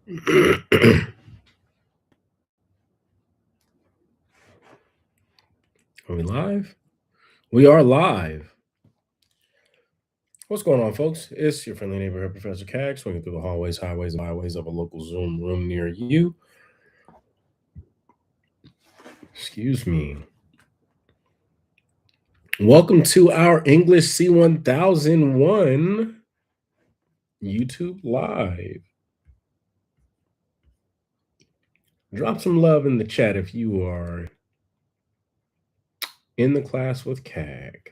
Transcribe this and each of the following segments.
Are we live? We are live. What's going on, folks? It's your friendly neighborhood Professor Cag, swinging through the hallways, highways, and byways of a local Zoom room near you. Excuse me. Welcome to our English C1001 YouTube Live. Drop some love in the chat if you are in the class with Cag.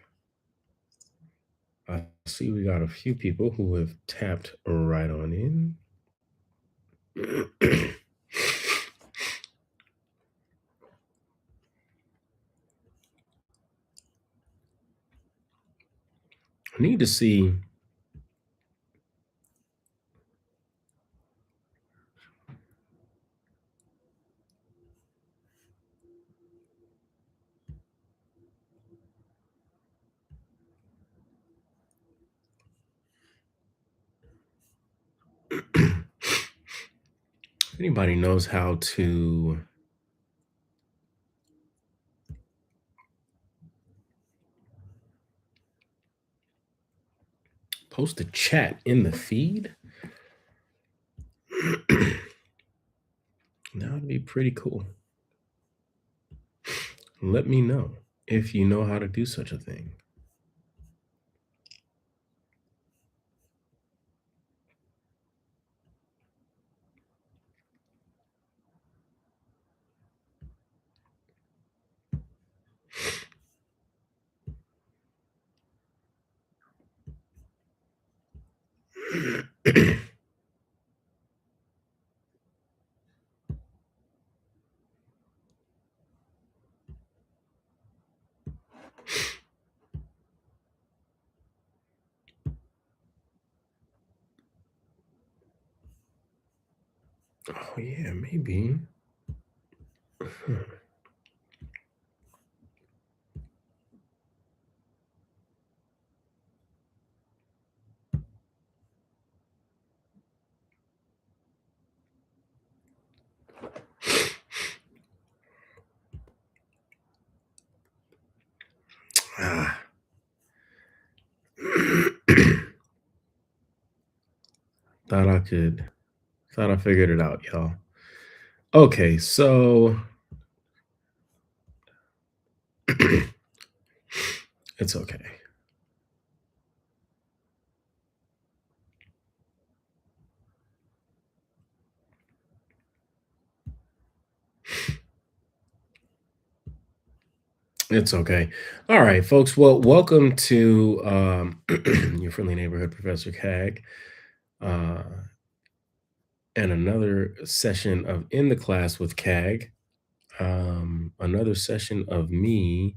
I see we got a few people who have tapped right on in. I need to see. If anybody knows how to post a chat in the feed, that would be pretty cool. Let me know if you know how to do such a thing. Oh yeah, maybe. Ah. Thought I figured it out, y'all. Okay, so it's okay. It's okay. All right, folks. Well, welcome to your friendly neighborhood Professor Cag, and another session of In the Class with Cag. Another session of me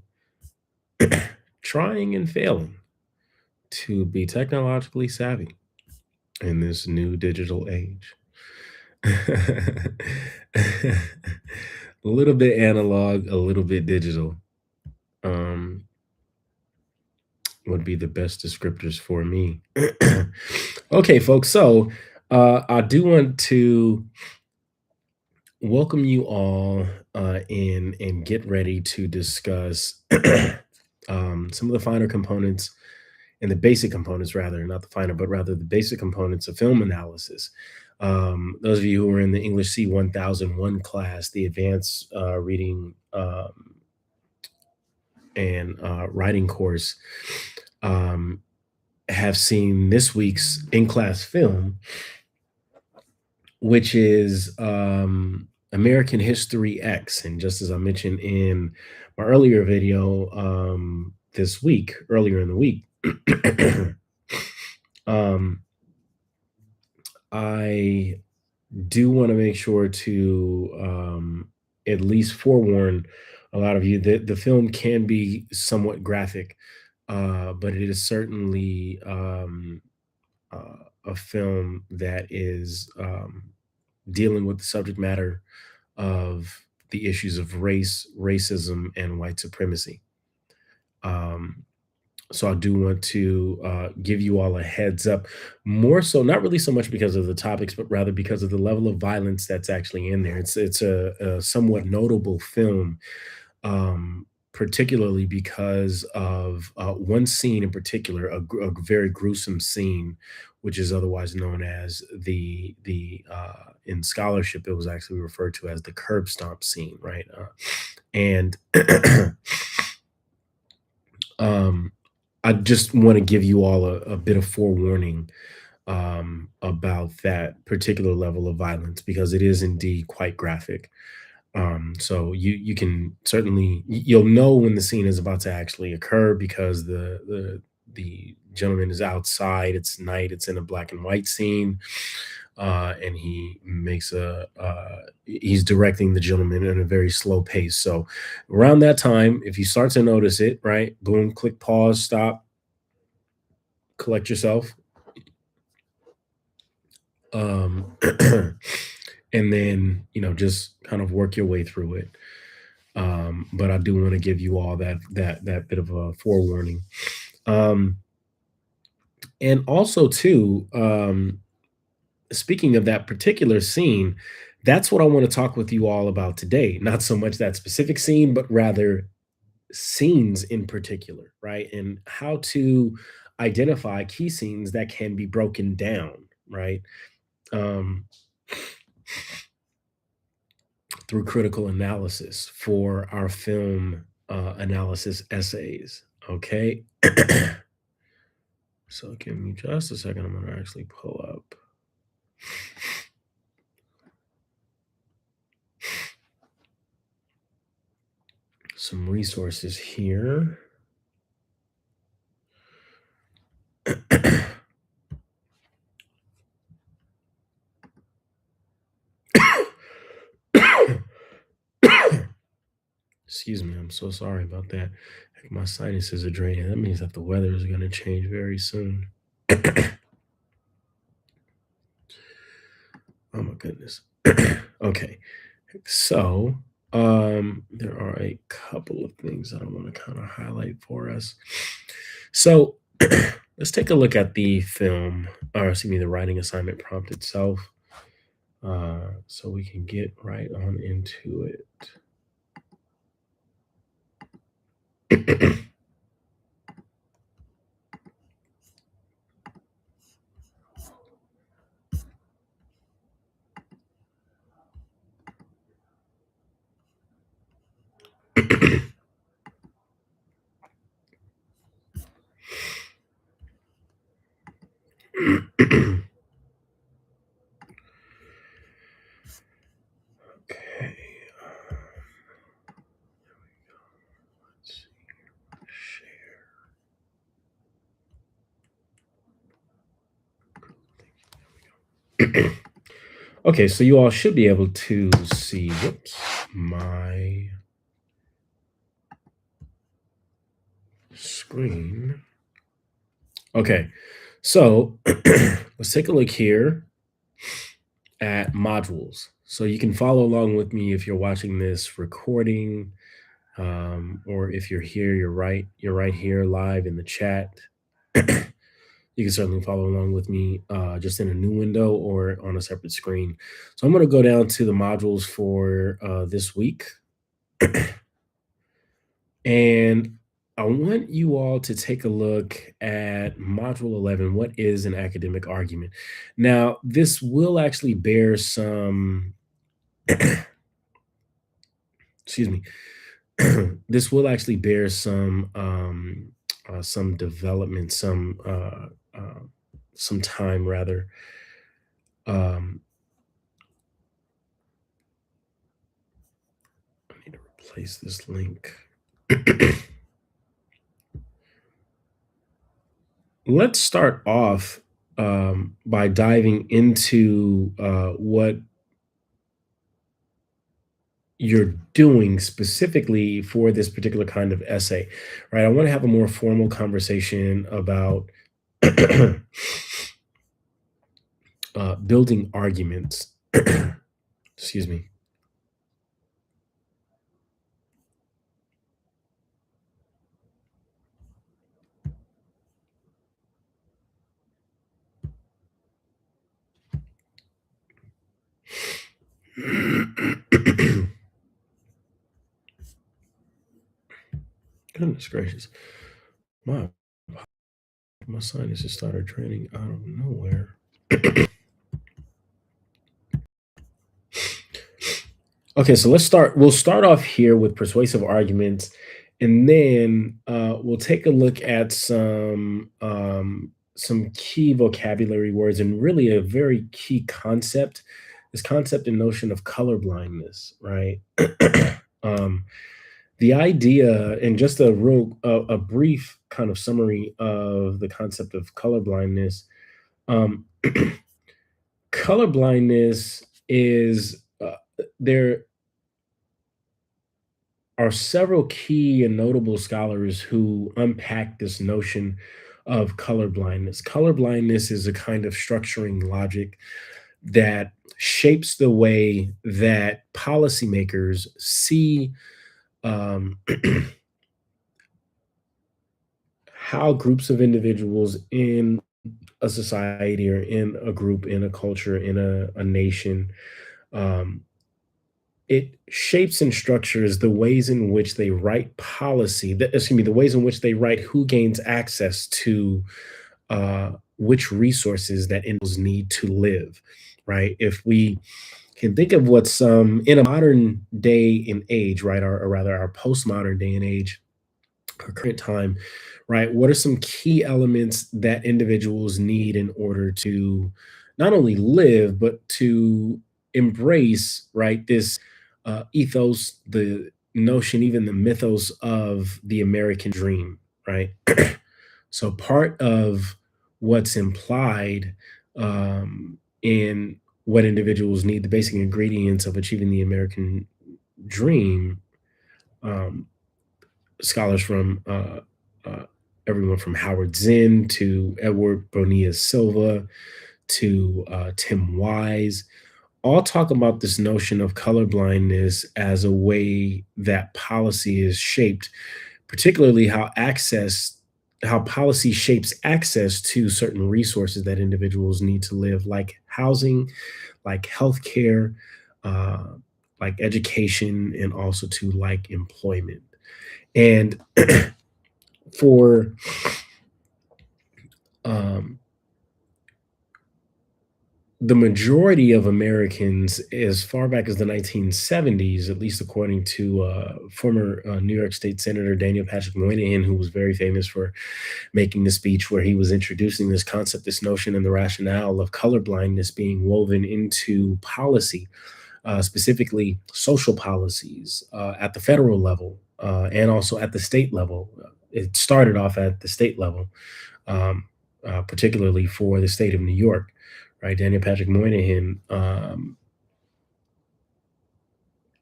trying and failing to be technologically savvy in this new digital age. A little bit analog, a little bit digital. Would be the best descriptors for me. Okay, folks. So I do want to welcome you all in and get ready to discuss some of the finer components and the basic components, rather, not the finer, but rather the basic components of film analysis. Those of you who are in the English C1001 class, the advanced reading and writing course, have seen this week's in-class film, which is American History X. And just as I mentioned in my earlier video this week, earlier in the week, I do want to make sure to at least forewarn a lot of you that the film can be somewhat graphic, but it is certainly a film that is dealing with the subject matter of the issues of race, racism, and white supremacy. Um, So I do want to give you all a heads up, more so, not really so much because of the topics, but rather because of the level of violence that's actually in there. It's a somewhat notable film, particularly because of one scene in particular, a very gruesome scene, which is otherwise known as the in scholarship it was actually referred to as the curb stomp scene, right? And um, I just want to give you all a bit of forewarning about that particular level of violence because it is indeed quite graphic. So you can certainly you'll know when the scene is about to actually occur because the gentleman is outside. It's night. It's in a black and white scene, and he makes a he's directing the gentleman in a very slow pace. So around that time, if you start to notice it, right, boom, click pause, stop, collect yourself, um, and then just kind of work your way through it. But I do want to give you all that bit of a forewarning. Um, and also too, speaking of that particular scene, that's what I want to talk with you all about today. Not so much that specific scene, but rather scenes in particular, right? And how to identify key scenes that can be broken down, right? Um, through critical analysis for our film analysis essays. Okay. So give me just a second. I'm going to actually pull up some resources here. Excuse me. I'm so sorry about that. Heck, my sinuses are draining. That means that the weather is going to change very soon. Oh my goodness. Okay. So, there are a couple of things that I want to kind of highlight for us. So, let's take a look at the film, or excuse me, the writing assignment prompt itself, so we can get right on into it. Okay. Let's see. Share. Okay, so you all should be able to see, whoops, my screen. Okay, so let's take a look here at modules. So you can follow along with me if you're watching this recording, or if you're here, you're right here live in the chat. You can certainly follow along with me just in a new window or on a separate screen. So I'm going to go down to the modules for this week. And I want you all to take a look at Module 11. What is an academic argument? Now, this will actually bear some, excuse me, this will actually bear some development, some time rather. Um, I need to replace this link. Let's start off by diving into what you're doing specifically for this particular kind of essay, right? I want to have a more formal conversation about building arguments. Excuse me. Goodness gracious. My my sinuses started draining out of nowhere. Okay, so let's start. We'll start off here with persuasive arguments, and then we'll take a look at some key vocabulary words and really a very key concept. This concept and notion of color blindness, right? um, the idea, and just a brief kind of summary of the concept of color blindness. Um, color blindness is there are several key and notable scholars who unpack this notion of color blindness. Color blindness is a kind of structuring logic that shapes the way that policymakers see um, how groups of individuals in a society or in a group, in a culture, in a nation, um, it shapes and structures the ways in which they write policy, the ways in which they write who gains access to which resources that individuals need to live, right? If we can think of what's in a modern day and age, right, or rather our postmodern day and age, our current time, right? What are some key elements that individuals need in order to not only live, but to embrace, right, this ethos, the notion, even the mythos of the American dream, right? So part of what's implied in what individuals need, the basic ingredients of achieving the American dream, um, scholars from uh, everyone from Howard Zinn to Edward Bonilla Silva to Tim Wise, all talk about this notion of colorblindness as a way that policy is shaped, particularly how policy shapes access to certain resources that individuals need to live, like housing, like healthcare, uh, like education, and also to like employment. And for um, the majority of Americans, as far back as the 1970s, at least according to former New York State Senator Daniel Patrick Moynihan, who was very famous for making the speech where he was introducing this concept, this notion, and the rationale of colorblindness being woven into policy, specifically social policies at the federal level and also at the state level. It started off at the state level, um, particularly for the state of New York, right? Daniel Patrick Moynihan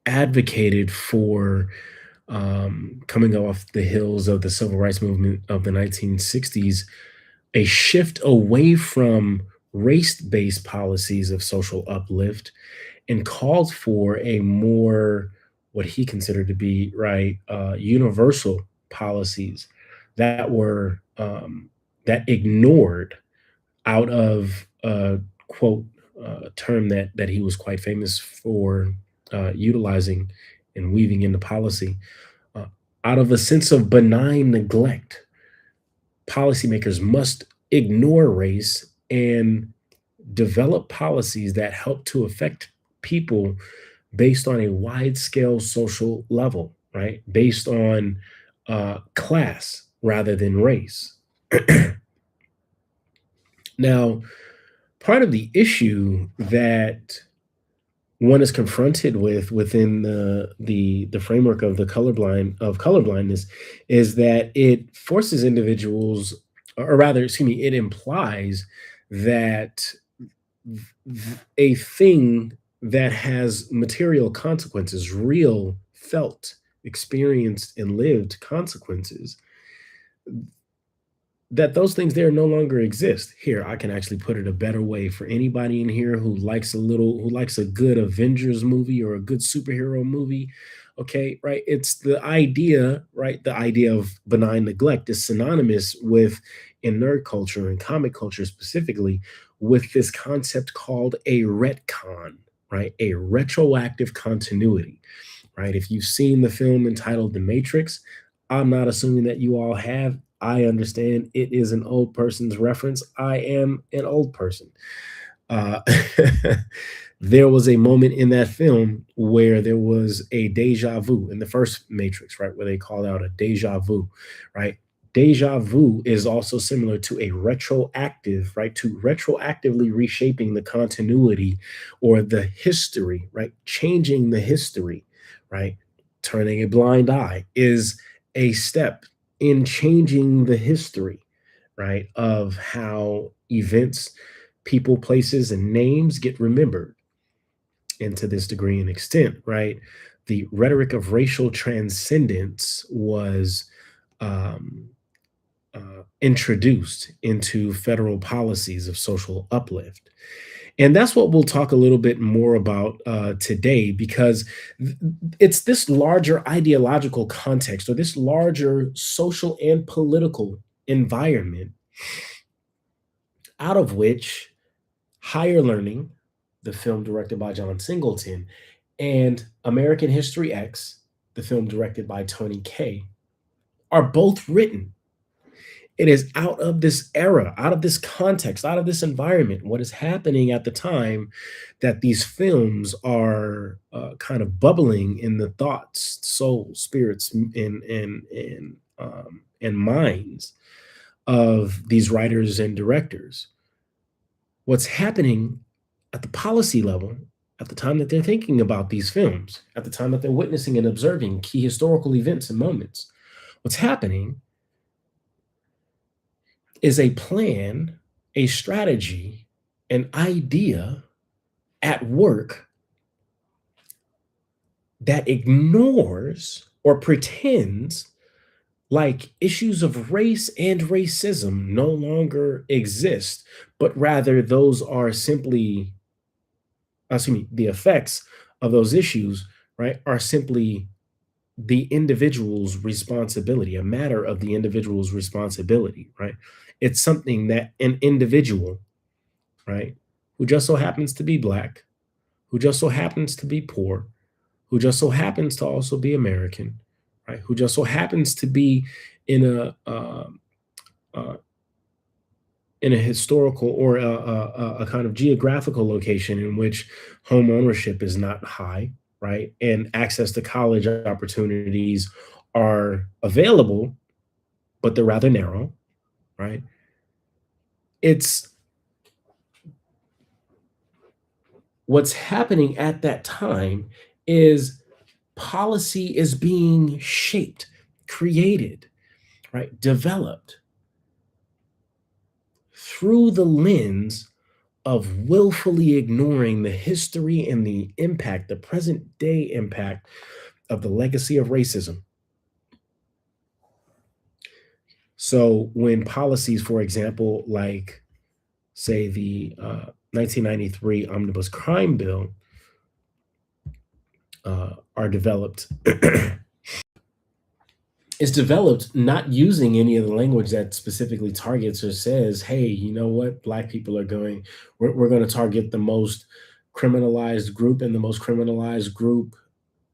advocated for coming off the hills of the civil rights movement of the 1960s, a shift away from race based policies of social uplift and called for a more, what he considered to be, right, universal policies that were that ignored, out of a quote term that he was quite famous for utilizing and weaving into policy, uh, out of a sense of benign neglect, policymakers must ignore race and develop policies that help to affect people based on a wide scale social level, right? Based on class rather than race. Now, part of the issue that one is confronted with within the framework of colorblindness is that it forces individuals, or rather, excuse me, it implies that a thing that has material consequences, real, felt, experienced, and lived consequences, that those things there no longer exist. Here, I can actually put it a better way for anybody in here who likes a good Avengers movie or a good superhero movie. Okay, right? It's the idea, right? The idea of benign neglect is synonymous with, in nerd culture and comic culture specifically, with this concept called a retcon, right? A retroactive continuity, right? If you've seen the film entitled The Matrix, I'm not assuming that you all have. I understand it is an old person's reference. I am an old person. Uh, there was a moment in that film where there was a deja vu in the first Matrix, right? Where they called out a deja vu, right? Deja vu is also similar to a retroactive, right? To retroactively reshaping the continuity or the history, right? Changing the history, right? Turning a blind eye is a step in changing the history, right? Of how events, people, places, and names get remembered. And to this degree and extent, right? The rhetoric of racial transcendence was um, introduced into federal policies of social uplift. And that's what we'll talk a little bit more about today, because it's this larger ideological context or this larger social and political environment out of which Higher Learning, the film directed by John Singleton, and American History X, the film directed by Tony Kaye, are both written. It is out of this era, out of this context, out of this environment, what is happening at the time that these films are kind of bubbling in the thoughts, souls, spirits, and minds of these writers and directors. What's happening at the policy level at the time that they're thinking about these films, at the time that they're witnessing and observing key historical events and moments. What's happening is a plan, a strategy, an idea at work that ignores or pretends like issues of race and racism no longer exist, but rather those are simply, excuse me, the effects of those issues, right, are simply the individual's responsibility, a matter of the individual's responsibility, right? It's something that an individual, right, who just so happens to be black, who just so happens to be poor, who just so happens to also be American, right, who just so happens to be in uh, a historical or a kind of geographical location in which home ownership is not high, right? And access to college opportunities are available, but they're rather narrow, right? It's what's happening at that time is policy is being shaped, created, right? Developed through the lens of willfully ignoring the history and the impact, the present day impact of the legacy of racism. So when policies, for example, like say the 1993 Omnibus Crime Bill are developed, it's developed not using any of the language that specifically targets or says, hey, you know what, black people are going, we're going to target the most criminalized group, and the most criminalized group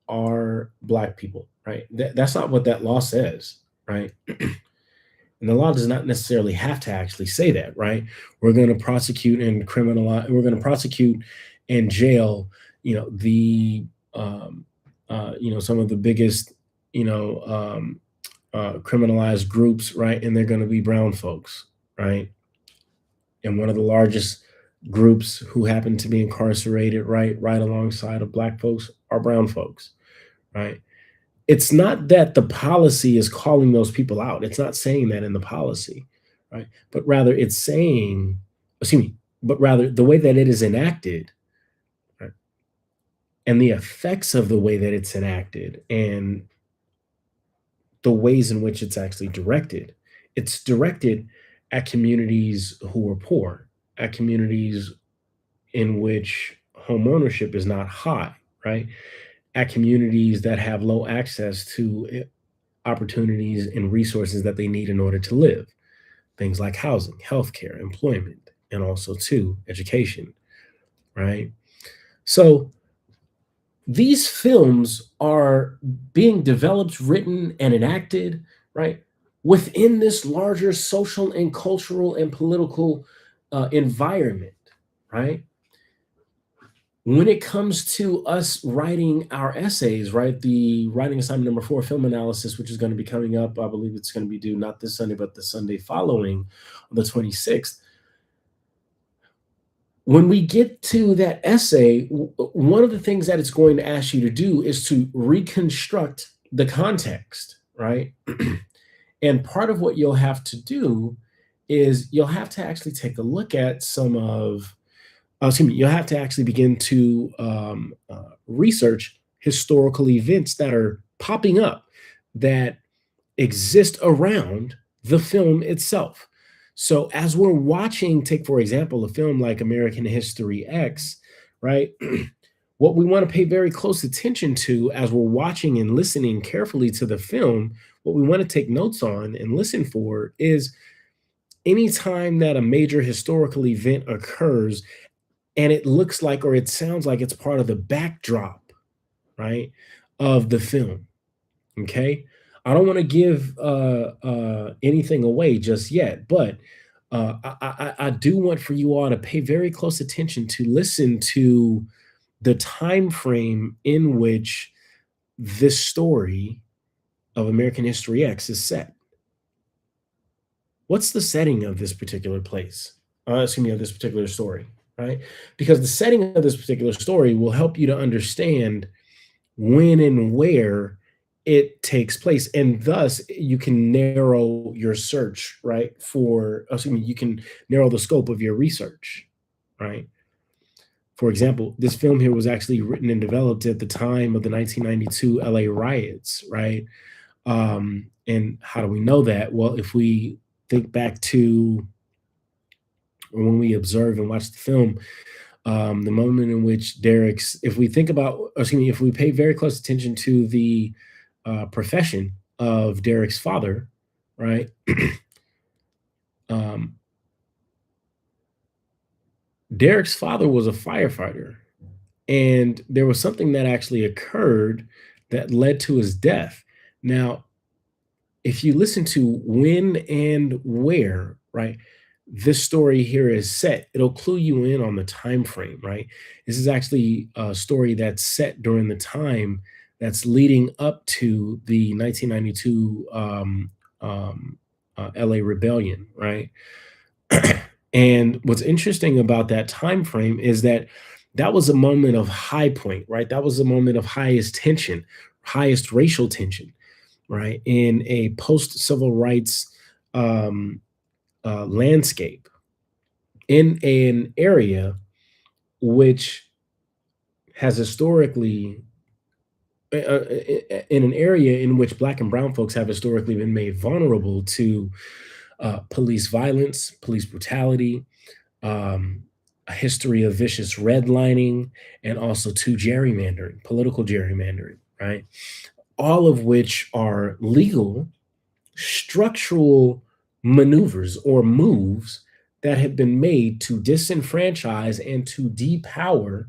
are black people, right? That's not what that law says, right? And the law does not necessarily have to actually say that, right? We're going to prosecute and criminalize, we're going to prosecute and jail, the, some of the biggest, you know, um, criminalized groups, right? And they're going to be brown folks, right? And one of the largest groups who happen to be incarcerated, right alongside of black folks are brown folks, right? It's not that the policy is calling those people out. It's not saying that in the policy, right? But rather it's saying, excuse me, but rather the way that it is enacted, right, and the effects of the way that it's enacted and the ways in which it's actually directed. It's directed at communities who are poor, at communities in which home ownership is not high, right? At communities that have low access to opportunities and resources that they need in order to live. Things like housing, healthcare, employment, and also too education, right? So these films are being developed, written, and enacted, right, within this larger social and cultural and political environment, right? When it comes to us writing our essays, right, the writing assignment number 4, film analysis, which is going to be coming up, I believe it's going to be due not this Sunday, but the Sunday following, on the 26th. When we get to that essay, one of the things that it's going to ask you to do is to reconstruct the context, right? And part of what you'll have to do is you'll have to actually take a look at some of, excuse me, you'll have to actually begin to research historical events that are popping up that exist around the film itself. So as we're watching, take for example, a film like American History X, right? What we want to pay very close attention to as we're watching and listening carefully to the film, what we want to take notes on and listen for is anytime that a major historical event occurs and it looks like or it sounds like it's part of the backdrop, right, of the film. Okay. I don't want to give anything away just yet, but I do want for you all to pay very close attention to listen to the time frame in which this story of American History X is set. What's the setting of this particular place? Excuse me, of this particular story, right? Because the setting of this particular story will help you to understand when and where it takes place, and thus you can narrow your search, right? Excuse me, you can narrow the scope of your research, right? For example, this film here was actually written and developed at the time of the 1992 LA riots, right? And how do we know that? Well, if we think back to when we observe and watch the film, the moment in which if we think about, excuse me, if we pay very close attention to the profession of Derek's father, right? um, Derek's father was a firefighter, and there was something that actually occurred that led to his death. Now, if you listen to when and where, right, this story here is set, it'll clue you in on the time frame, right? This is actually a story that's set during the time that's leading up to the 1992 LA rebellion, right? And what's interesting about that time frame is that that was a moment of high point, right? That was a moment of highest tension, highest racial tension, right? In a post civil rights um, landscape, in an area which has historically, in an area in which Black and Brown folks have historically been made vulnerable to police violence, police brutality, um, a history of vicious redlining, and also to gerrymandering, political gerrymandering, right? All of which are legal, structural maneuvers or moves that have been made to disenfranchise and to depower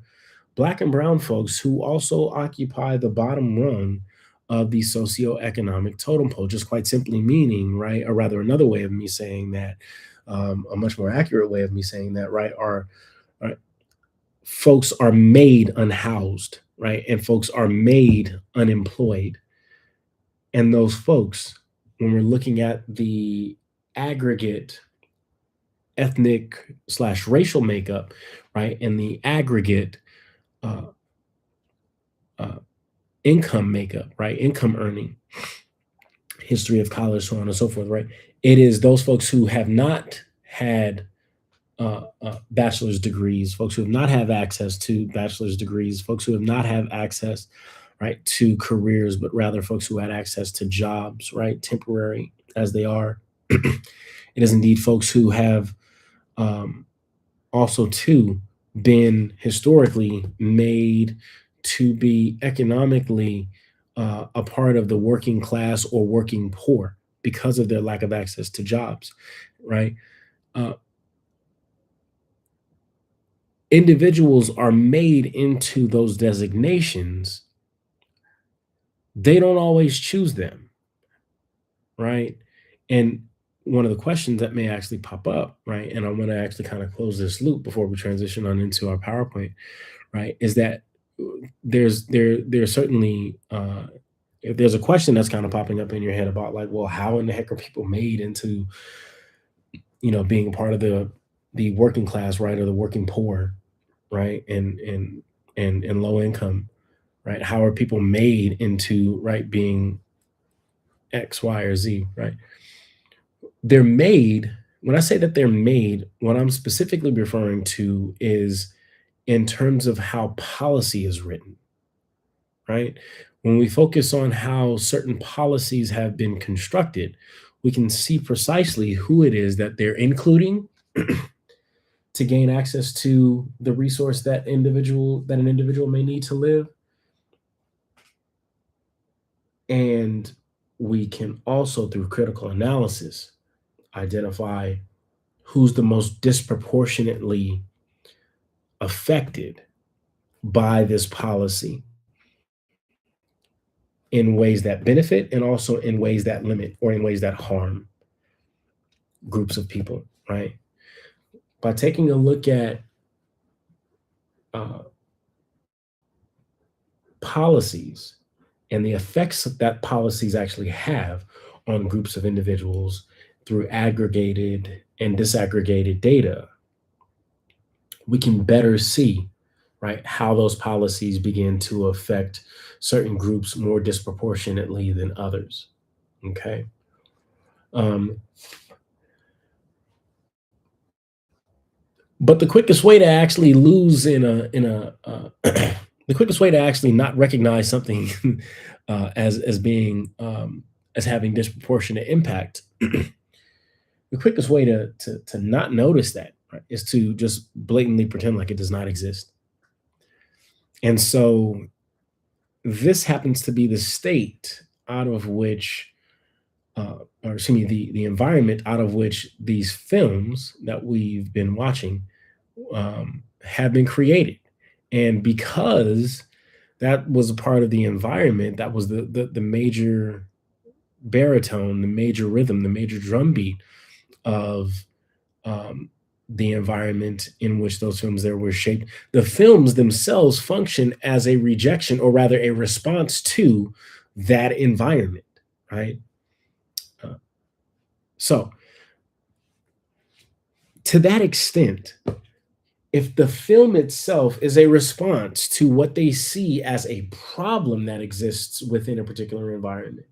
Black and brown folks who also occupy the bottom rung of the socioeconomic totem pole, just quite simply meaning, right, or rather another way of me saying that, a much more accurate way of me saying that, right, are folks are made unhoused, right, and folks are made unemployed. And those folks, when we're looking at the aggregate ethnic slash racial makeup, right, and the aggregate uh, uh, income makeup, right, income earning, history of college, so on and so forth, right, it is those folks who have not had bachelor's degrees, folks who have not have access to bachelor's degrees, folks who have not have access, right, to careers, but rather folks who had access to jobs, right, temporary as they are. It is indeed folks who have um, also too been historically made to be economically a part of the working class or working poor because of their lack of access to jobs, right? Uh, individuals are made into those designations, they don't always choose them, right? And one of the questions that may actually pop up, right? And I want to actually kind of close this loop before we transition on into our PowerPoint, right? Is that there's certainly if there's a question that's kind of popping up in your head about like, well, how in the heck are people made into, being a part of the working class, right, or the working poor, right, and low income, right? How are people made into right being X, Y, or Z, right? They're made. When I say that they're made, what I'm specifically referring to is in terms of how policy is written, right? When we focus on how certain policies have been constructed, we can see precisely who it is that they're including to gain access to the resource that an individual may need to live. And we can also, through critical analysis, identify who's the most disproportionately affected by this policy in ways that benefit and also in ways that limit or in ways that harm groups of people, right? By taking a look at uh, policies and the effects that policies actually have on groups of individuals through aggregated and disaggregated data, we can better see, right, how those policies begin to affect certain groups more disproportionately than others. Okay. Um, but the quickest way to actually lose the quickest way to actually not recognize something as being as having disproportionate impact, the quickest way to not notice that, right, is to just blatantly pretend like it does not exist. And so this happens to be the state out of which, or excuse me, the environment out of which these films that we've been watching have been created. And because that was a part of the environment, that was the major baritone, the major rhythm, the major drum beat of um, the environment in which those films there were shaped. The films themselves function as a rejection, or rather, a response to that environment, right? Uh, so, to that extent, if the film itself is a response to what they see as a problem that exists within a particular environment,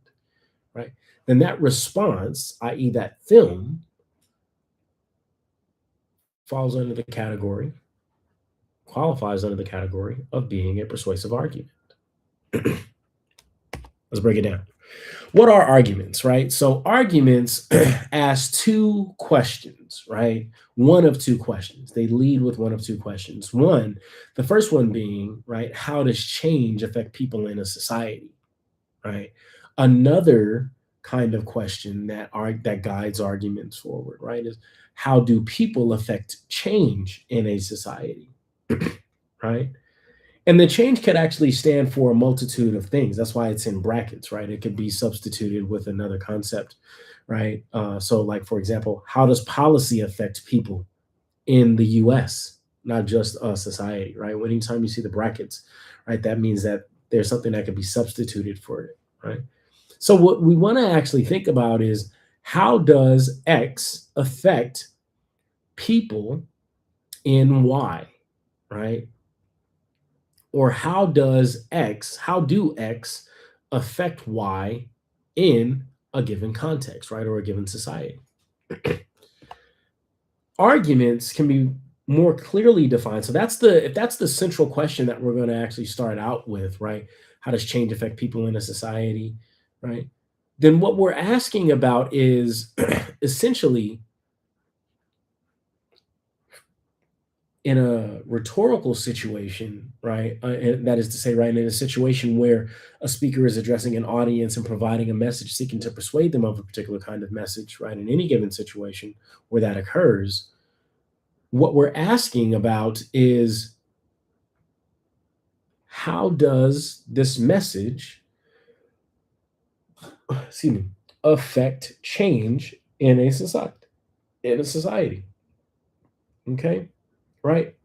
right? Then that response, i.e., that film, falls under the category, qualifies under the category of being a persuasive argument. Let's break it down. What are arguments, right? So arguments ask two questions, right? One of two questions. They lead with one of two questions. One, the first one being, right, how does change affect people in a society, right? Another kind of question that guides arguments forward, right, is how do people affect change in a society, right? And the change could actually stand for a multitude of things. That's why it's in brackets, right? It could be substituted with another concept, right? So, like, for example, how does policy affect people in the US, not just a society, right? Anytime you see the brackets, right, that means that there's something that could be substituted for it, right? So, what we want to actually think about is how does X affect people in Y, right? Or how do X affect Y in a given context, right? Or a given society. Arguments can be more clearly defined. So if that's the central question that we're going to actually start out with, right? How does change affect people in a society, right? Then what we're asking about is essentially, in a rhetorical situation, right? And that is to say, right, in a situation where a speaker is addressing an audience and providing a message, seeking to persuade them of a particular kind of message, right? In any given situation where that occurs, What we're asking about is, how does this message, excuse me, affect change in a society? In a society, okay, right?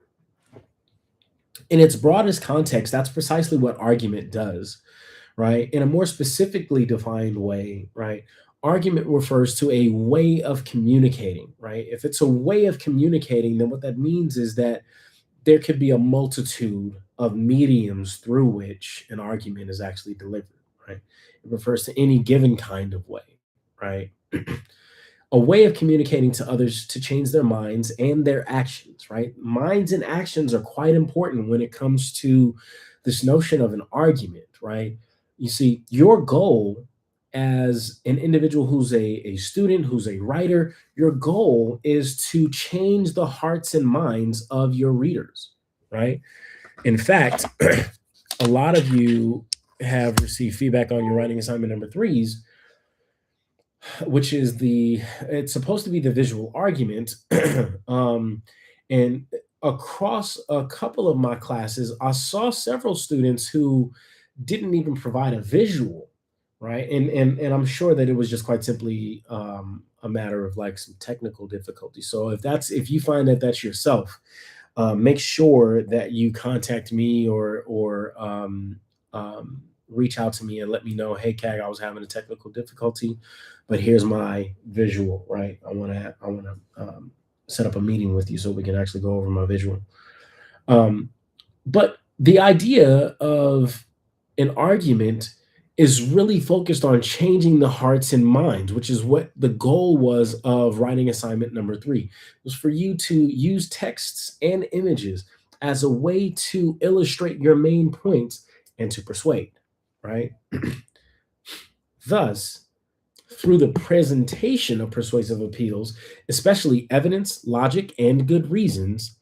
In its broadest context, that's precisely what argument does, right? In a more specifically defined way, right? Argument refers to a way of communicating, right? If it's a way of communicating, then what that means is that there could be a multitude of mediums through which an argument is actually delivered, right? It refers to any given kind of way, right? A way of communicating to others to change their minds and their actions, right? Minds and actions are quite important when it comes to this notion of an argument, right? You see, your goal as an individual who's a student, who's a writer, your goal is to change the hearts and minds of your readers, right? In fact, a lot of you have received feedback on your writing assignment number threes, which is it's supposed to be the visual argument. And across a couple of my classes, I saw several students who didn't even provide a visual, right? And I'm sure that it was just quite simply a matter of like some technical difficulty. So if you find that that's yourself, make sure that you contact me or reach out to me and let me know, hey, Cag, I was having a technical difficulty, but here's my visual, right? I want to set up a meeting with you so we can actually go over my visual. But the idea of an argument is really focused on changing the hearts and minds, which is what the goal was of writing assignment number three. It was for you to use texts and images as a way to illustrate your main points and to persuade, right? Thus, through the presentation of persuasive appeals, especially evidence, logic, and good reasons,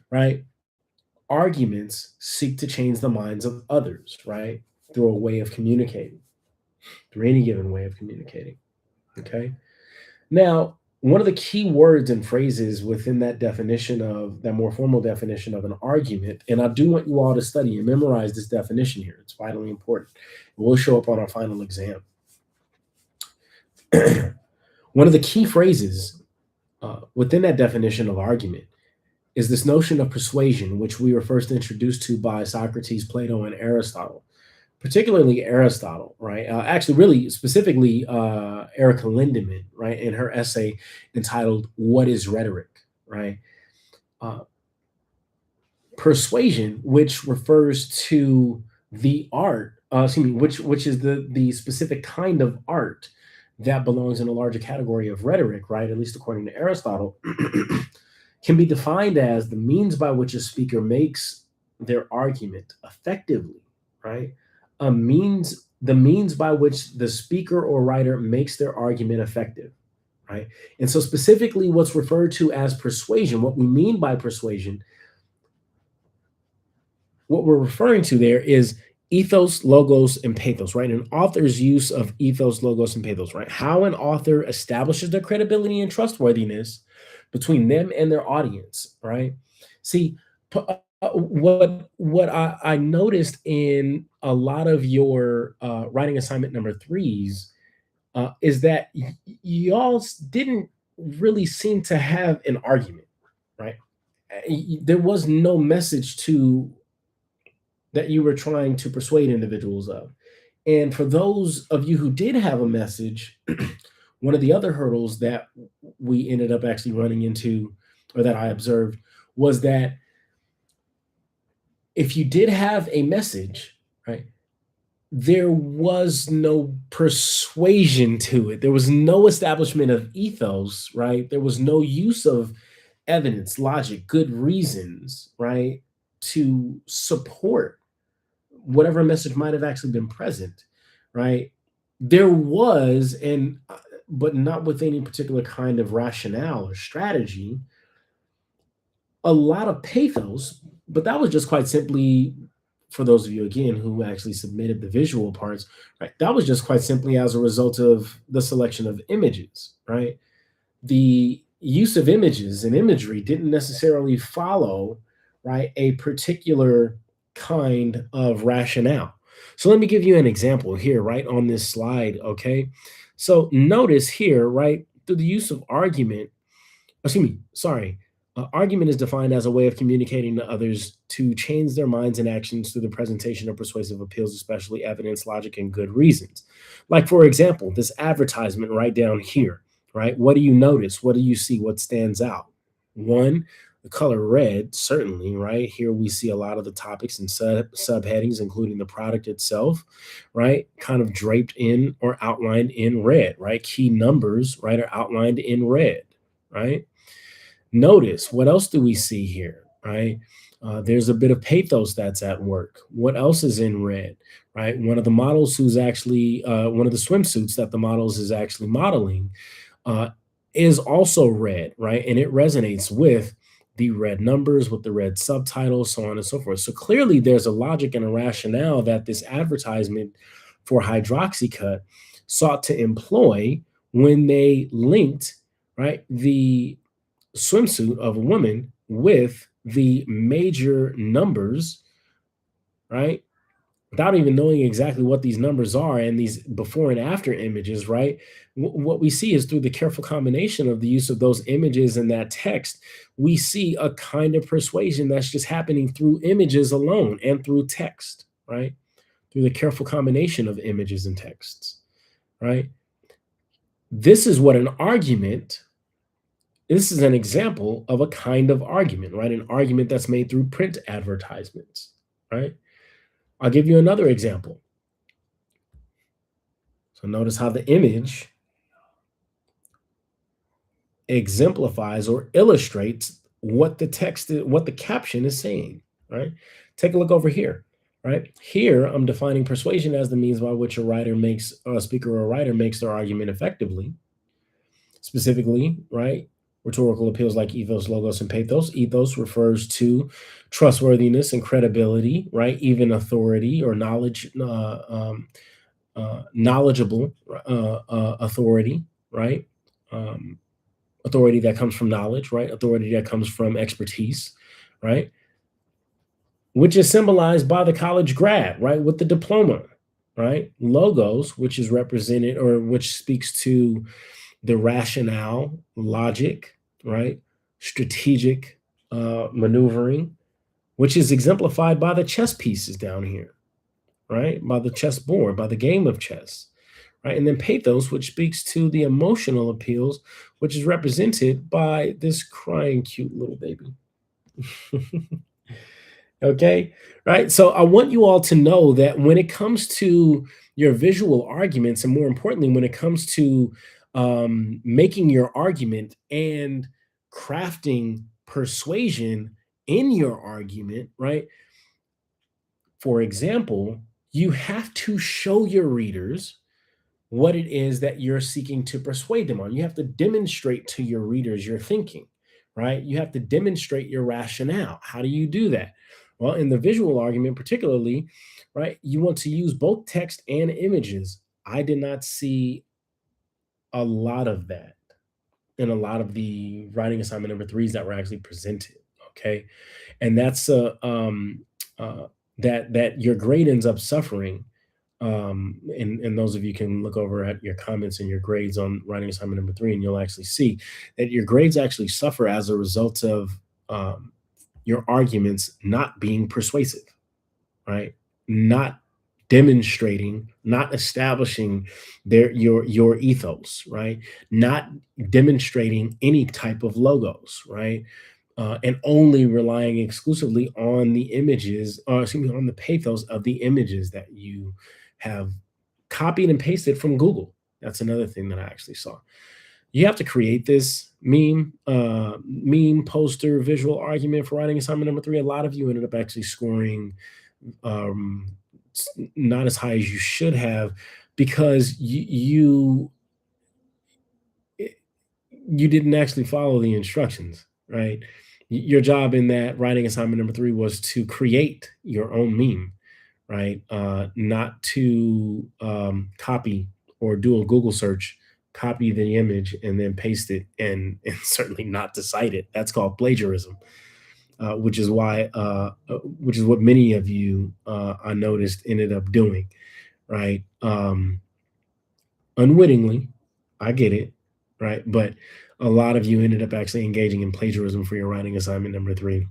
right? Arguments seek to change the minds of others, right? Through a way of communicating, through any given way of communicating. Okay. Now, one of the key words and phrases within that definition of that more formal definition of an argument, and I do want you all to study and memorize this definition here. It's vitally important. It will show up on our final exam. One of the key phrases within that definition of argument is this notion of persuasion, which we were first introduced to by Socrates, Plato, and Aristotle, particularly Aristotle, right? Actually, really specifically, Erica Lindemann, right, in her essay entitled "What is Rhetoric?" Right? Uh, Persuasion, which refers to the art, excuse me, which is the specific kind of art that belongs in a larger category of rhetoric, right? At least according to Aristotle, can be defined as the means by which a speaker makes their argument effectively, right? The means by which the speaker or writer makes their argument effective, right? And so specifically what's referred to as persuasion, what we mean by persuasion, what we're referring to there is ethos, logos, and pathos, right? An author's use of ethos, logos, and pathos, right? How an author establishes their credibility and trustworthiness between them and their audience, right? See, what I noticed in a lot of your writing assignment number threes is that y'all didn't really seem to have an argument, right? There was no message to that you were trying to persuade individuals of. And for those of you who did have a message, one of the other hurdles that we ended up actually running into, or that I observed, was that if you did have a message, right, there was no persuasion to it. There was no establishment of ethos, right? There was no use of evidence, logic, good reasons, right, to support whatever message might have actually been present, right? There was, and but not with any particular kind of rationale or strategy, a lot of pathos, but that was just quite simply, for those of you again who actually submitted the visual parts, right? That was just quite simply as a result of the selection of images, right? The use of images and imagery didn't necessarily follow, right, a particular kind of rationale. So let me give you an example here, right, on this slide, okay? So notice here, right, through the use of argument, excuse me, sorry. Argument is defined as a way of communicating to others to change their minds and actions through the presentation of persuasive appeals, especially evidence, logic, and good reasons. Like, for example, this advertisement right down here, right? What do you notice? What do you see? What stands out? One, the color red, certainly, right? Here we see a lot of the topics and subheadings, including the product itself, right? Kind of draped in or outlined in red, right? Key numbers, right, are outlined in red, right? Notice what else do we see here, right? There's a bit of pathos that's at work. What else is in red, right? One of the models who's actually one of the swimsuits that the models is actually modeling uh, is also red, right? And it resonates with the red numbers, with the red subtitles, so on and so forth. So clearly, there's a logic and a rationale that this advertisement for Hydroxycut sought to employ when they linked, right, the swimsuit of a woman with the major numbers, right? Without even knowing exactly what these numbers are and these before and after images, right? What we see is through the careful combination of the use of those images and that text, we see a kind of persuasion that's just happening through images alone and through text, right? Through the careful combination of images and texts, right? This is what an argument This is an example of a kind of argument, right? An argument that's made through print advertisements, right? I'll give you another example. So notice how the image exemplifies or illustrates what the text, what the caption is saying, right? Take a look over here, right? Here, I'm defining persuasion as the means by which a speaker or a writer makes their argument effectively. Specifically, right? Rhetorical appeals like ethos, logos, and pathos. Ethos refers to trustworthiness and credibility, right? Even authority or knowledgeable authority, right? Um, Authority that comes from knowledge, right? Authority that comes from expertise, right? Which is symbolized by the college grad, right? With the diploma, right? Logos, which is represented or which speaks to the rationale, logic, right? Strategic maneuvering, which is exemplified by the chess pieces down here, right? By the chessboard, by the game of chess, right? And then pathos, which speaks to the emotional appeals, which is represented by this crying, cute little baby. Okay, right? So I want you all to know that when it comes to your visual arguments, and more importantly, when it comes to making your argument and crafting persuasion in your argument, right? For example, you have to show your readers what it is that you're seeking to persuade them on. You have to demonstrate to your readers your thinking, right? You have to demonstrate your rationale. How do you do that? Well, in the visual argument, particularly, right, you want to use both text and images. I did not see a lot of that in a lot of the writing assignment number threes that were actually presented. Okay. And that's uh, that your grade ends up suffering, and those of you can look over at your comments and your grades on writing assignment number three, and you'll actually see that your grades actually suffer as a result of your arguments not being persuasive, right? Not demonstrating, not establishing your ethos, right? Not demonstrating any type of logos, right? And only relying exclusively on the images, or excuse me, on the pathos of the images that you have copied and pasted from Google. That's another thing that I actually saw. You have to create this meme poster visual argument for writing assignment number three. A lot of you ended up actually scoring um, not as high as you should have because you didn't actually follow the instructions, right? Your job in that writing assignment number three was to create your own meme, right? Not to copy or do a Google search, copy the image and then paste it and certainly not to cite it. That's called plagiarism, which is what many of you I noticed ended up doing, right? Unwittingly, I get it, right? But a lot of you ended up actually engaging in plagiarism for your writing assignment number three,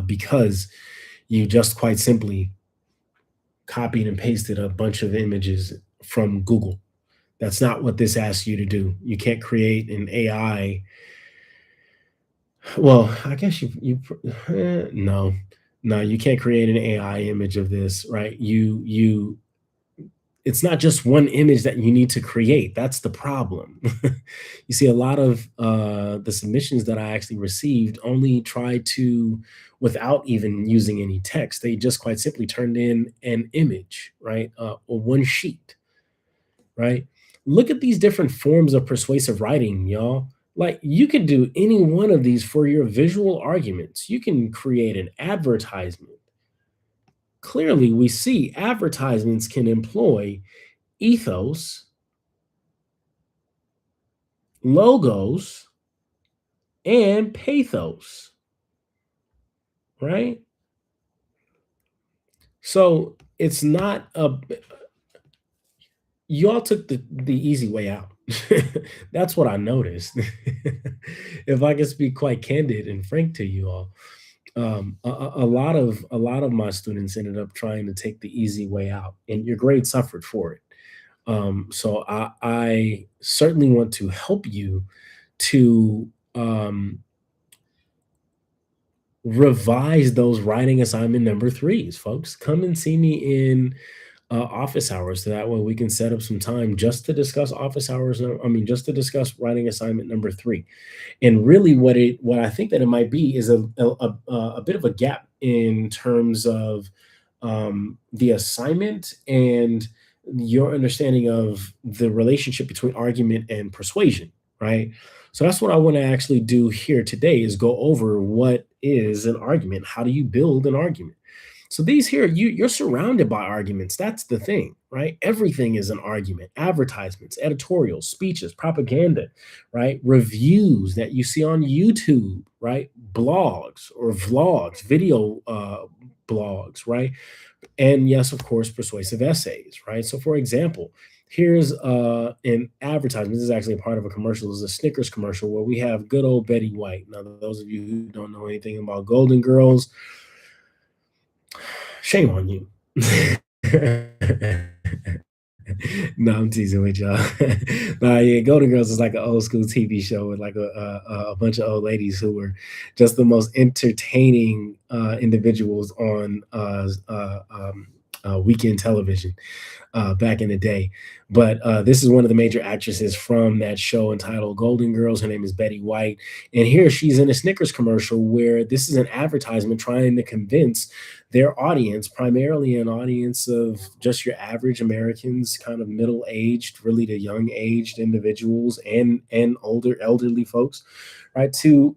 because you just quite simply copied and pasted a bunch of images from Google. That's not what this asks you to do. You can't create an AI. Well, I guess no, no, you can't create an AI image of this, right? It's not just one image that you need to create. That's the problem. You see, a lot of the submissions that I actually received only tried to, without even using any text, they just quite simply turned in an image, right? Or one sheet, right? Look at these different forms of persuasive writing, y'all. Like, you could do any one of these for your visual arguments. You can create an advertisement. Clearly, we see advertisements can employ ethos, logos, and pathos, right? So it's not a y'all took the easy way out. That's what I noticed. If I can speak quite candid and frank to you all, a lot of my students ended up trying to take the easy way out, and your grade suffered for it. So I certainly want to help you to revise those writing assignment number threes, folks. Come and see me in office hours. So that way we can set up some time just to discuss office hours. I mean, just to discuss writing assignment number three. And really, what I think that it might be is a bit of a gap in terms of the assignment and your understanding of the relationship between argument and persuasion, right? So that's what I want to actually do here today is go over what is an argument. How do you build an argument? So these here, you're surrounded by arguments. That's the thing, right? Everything is an argument. Advertisements, editorials, speeches, propaganda, right? Reviews that you see on YouTube, right? Blogs or vlogs, video blogs, right? And yes, of course, persuasive essays, right? So for example, here's an advertisement. This is actually a part of a commercial. This is a Snickers commercial where we have good old Betty White. Now, those of you who don't know anything about Golden Girls, shame on you. No, I'm teasing with y'all. Nah, yeah, Golden Girls is like an old school TV show with like a bunch of old ladies who were just the most entertaining individuals on weekend television back in the day. But this is one of the major actresses from that show entitled Golden Girls. Her name is Betty White. And here she's in a Snickers commercial where this is an advertisement trying to convince their audience, primarily an audience of just your average Americans, kind of middle aged, really to young aged individuals and older elderly folks, right, to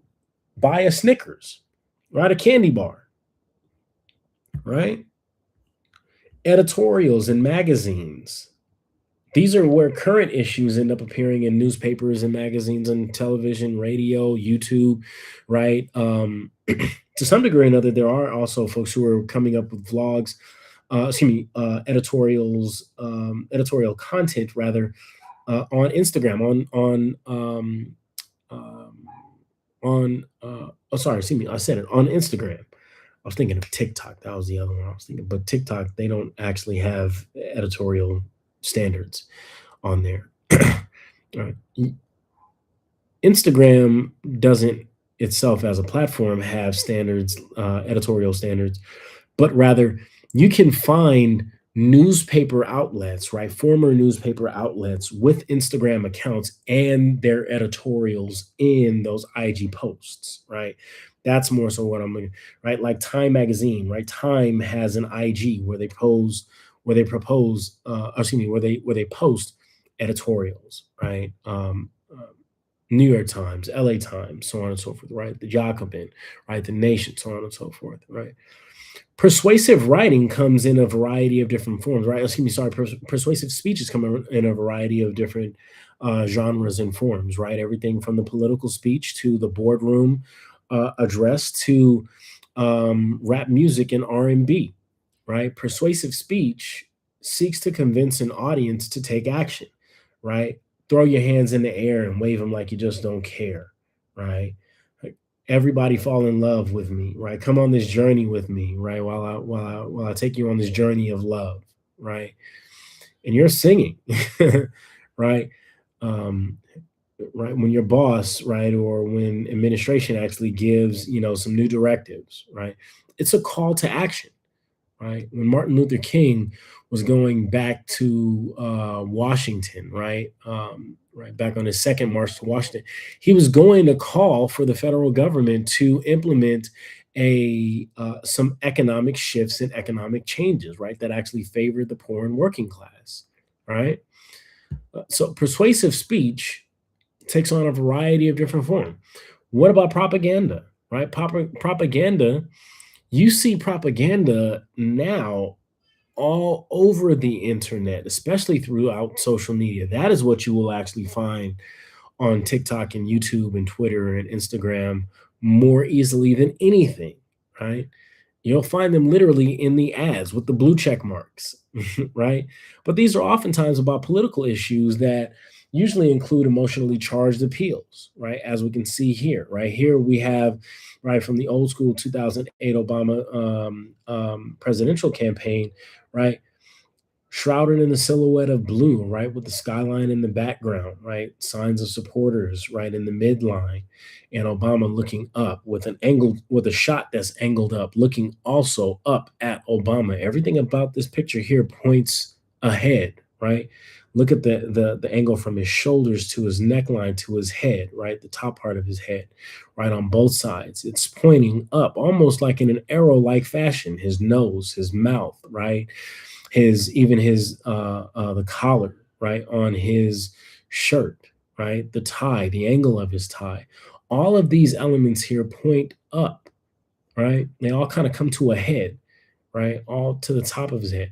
buy a Snickers, right, a candy bar, right? Editorials in magazines. These are where current issues end up appearing in newspapers and magazines and television, radio, YouTube, right? To some degree or another, there are also folks who are coming up with vlogs, editorial content rather, on Instagram, oh, sorry, excuse me, I said it on Instagram. I was thinking of TikTok. That was the other one I was thinking. But TikTok, they don't actually have editorial standards on there. Right. Instagram doesn't itself as a platform have standards, editorial standards, but rather you can find newspaper outlets, right? Former newspaper outlets with Instagram accounts and their editorials in those IG posts, right? That's more so what I'm looking, right? Like Time Magazine, right? Time has an IG where they propose, excuse me, where they post editorials, right? New York Times, LA Times, so on and so forth, right? The Jacobin, right? The Nation, so on and so forth, right? Persuasive writing comes in a variety of different forms, right? Excuse me, sorry. Persuasive speeches come in a variety of different genres and forms, right? Everything from the political speech to the boardroom address to rap music and R&B, right? Persuasive speech seeks to convince an audience to take action, right? Throw your hands in the air and wave them like you just don't care, right? Like, everybody fall in love with me, right? Come on this journey with me, right? While I take you on this journey of love, right? And you're singing, right? Um, right when your boss, right, or when administration actually gives, some new directives, right? It's a call to action, right? When Martin Luther King was going back to Washington, right, right back on his second march to Washington, he was going to call for the federal government to implement a some economic shifts and economic changes, right, that actually favored the poor and working class, right? So persuasive speech takes on a variety of different forms. What about propaganda, right? Propaganda, you see propaganda now all over the internet, especially throughout social media. That is what you will actually find on TikTok and YouTube and Twitter and Instagram more easily than anything, right? You'll find them literally in the ads with the blue check marks, right? But these are oftentimes about political issues that usually include emotionally charged appeals, right? As we can see here, right? Here we have, right, from the old school 2008 Obama presidential campaign, right? Shrouded in the silhouette of blue, right, with the skyline in the background, right, signs of supporters, right, in the midline, and Obama looking up with a shot that's angled up, looking also up at Obama. Everything about this picture here points ahead, right? Look at the angle from his shoulders to his neckline to his head, right, the top part of his head, right, on both sides. It's pointing up, almost like in an arrow-like fashion. His nose, his mouth, right, the collar, right, on his shirt, right, the tie, the angle of his tie, all of these elements here point up, right? They all kind of come to a head, right, all to the top of his head,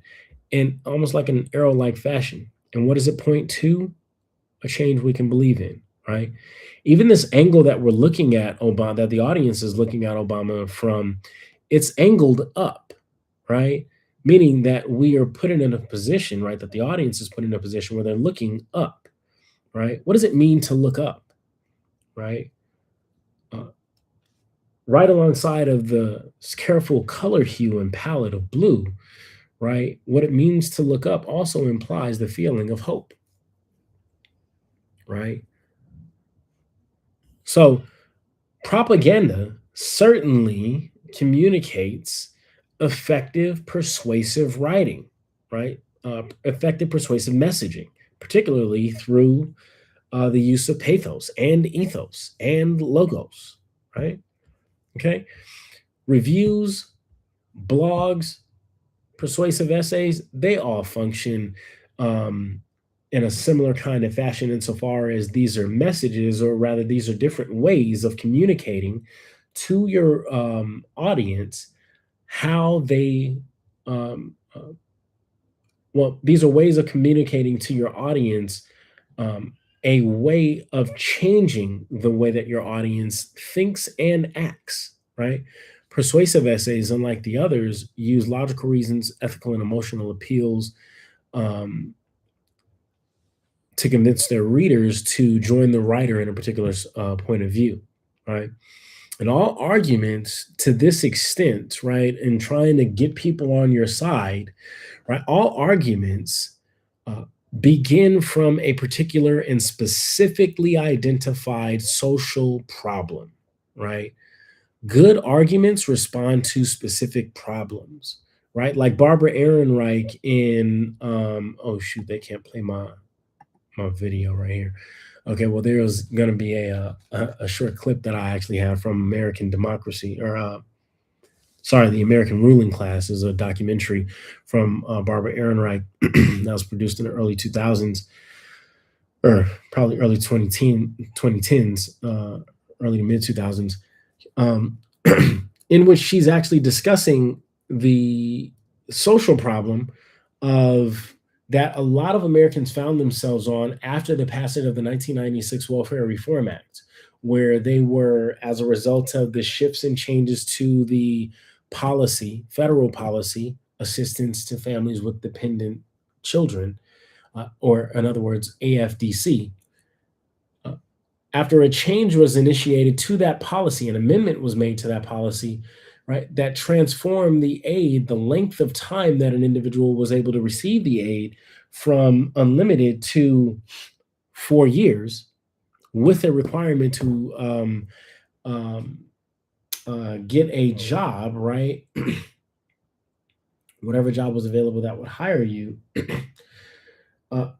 and almost like an arrow-like fashion. And what does it point to? A change we can believe in, right? Even this angle that we're looking at Obama, that the audience is looking at Obama from, it's angled up, right? Meaning that we are put in a position, right, that the audience is put in a position where they're looking up, right? What does it mean to look up, right? Uh, right alongside of the careful color hue and palette of blue, right? What it means to look up also implies the feeling of hope, right? So propaganda certainly communicates effective persuasive writing, right? Effective persuasive messaging, particularly through the use of pathos and ethos and logos, right? Okay. Reviews, blogs, persuasive essays, they all function um, in a similar kind of fashion insofar as these are messages, or rather, these are different ways of communicating to your audience how they, well, these are ways of communicating to your audience um, a way of changing the way that your audience thinks and acts, right? Persuasive essays, unlike the others, use logical reasons, ethical and emotional appeals um, to convince their readers to join the writer in a particular point of view, right? And all arguments to this extent, right, in trying to get people on your side, right, all arguments uh, begin from a particular and specifically identified social problem, right? Good arguments respond to specific problems, right? Like Barbara Ehrenreich in, oh shoot, they can't play my video right here. Okay, well, there's going to be a short clip that I actually have from American Democracy, or sorry, the American Ruling Class is a documentary from Barbara Ehrenreich that was produced in the early 2000s, or probably early 2010s, early to mid 2000s, um, in which she's actually discussing the social problem of that a lot of Americans found themselves on after the passage of the 1996 Welfare Reform Act, where they were, as a result of the shifts and changes to the policy, federal policy, assistance to families with dependent children, or in other words, AFDC. uh, After a change was initiated to that policy, an amendment was made to that policy, right, that transformed the aid, the length of time that an individual was able to receive the aid from unlimited to 4 years, with a requirement to um, get a job, right? Whatever job was available that would hire you. uh,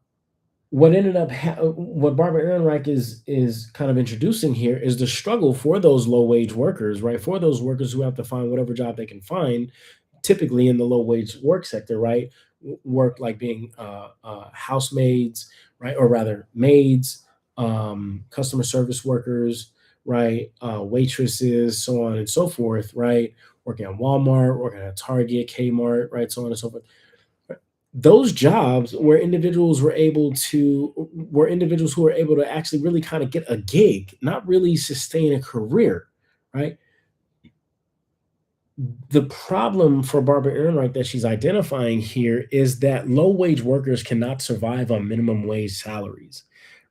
what Barbara Ehrenreich is kind of introducing here is the struggle for those low wage workers, right? For those workers who have to find whatever job they can find, typically in the low wage work sector, right? Work like being housemaids, right, or rather maids, customer service workers, right, waitresses, so on and so forth, right? Working at Walmart, working at Target, Kmart, right, so on and so forth. Those jobs where individuals who were able to actually really kind of get a gig, not really sustain a career, right? The problem for Barbara Ehrenreich that she's identifying here is that low wage workers cannot survive on minimum wage salaries,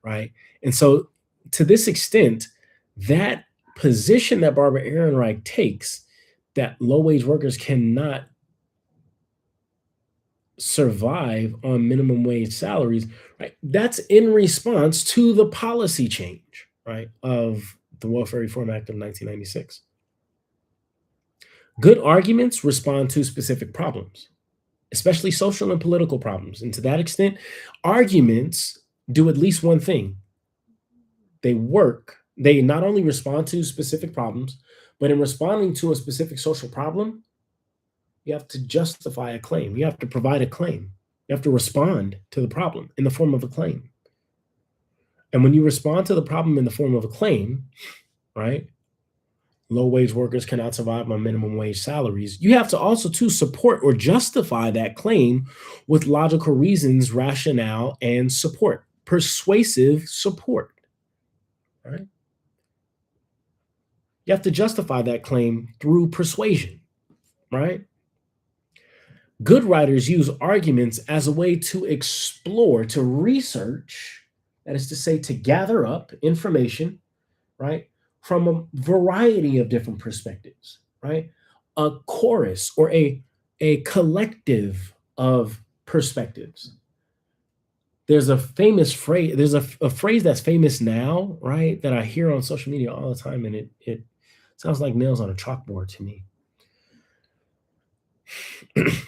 right? And so, to this extent, that position that Barbara Ehrenreich takes, that low wage workers cannot survive on minimum wage salaries, right? That's in response to the policy change, right, of the Welfare Reform Act of 1996. Good arguments respond to specific problems, especially social and political problems. And to that extent, arguments do at least one thing. They not only respond to specific problems, but in responding to a specific social problem, you have to justify a claim. You have to provide a claim. You have to respond to the problem in the form of a claim. And when you respond to the problem in the form of a claim, right? Low wage workers cannot survive on minimum wage salaries. You have to also to support or justify that claim with logical reasons, rationale, and support, persuasive support. Right? You have to justify that claim through persuasion, right? Good writers use arguments as a way to explore, to research, that is to say, to gather up information, right, from a variety of different perspectives, right? A chorus or a collective of perspectives. There's a famous phrase, there's a phrase that's famous now, right, that I hear on social media all the time, and it sounds like nails on a chalkboard to me.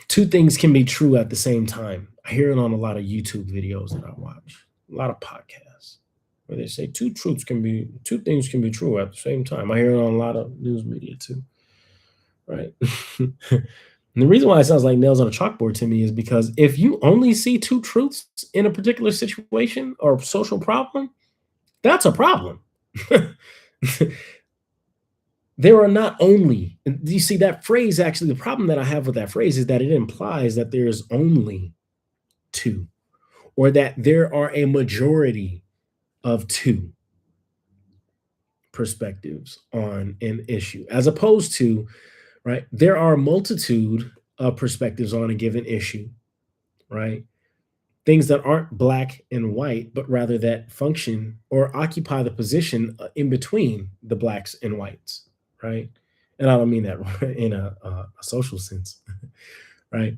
Two things can be true at the same time. I hear it on a lot of YouTube videos that I watch, a lot of podcasts, where they say two things can be true at the same time. I hear it on a lot of news media too, right? And the reason why it sounds like nails on a chalkboard to me is because if you only see two truths in a particular situation or social problem, that's a problem. There are not only, and you see that phrase, actually, the problem that I have with that phrase is that it implies that there is only two, or that there are a majority of two perspectives on an issue, as opposed to, right, there are a multitude of perspectives on a given issue, right? Things that aren't black and white, but rather that function or occupy the position in between the blacks and whites, right? And I don't mean that in a social sense, right?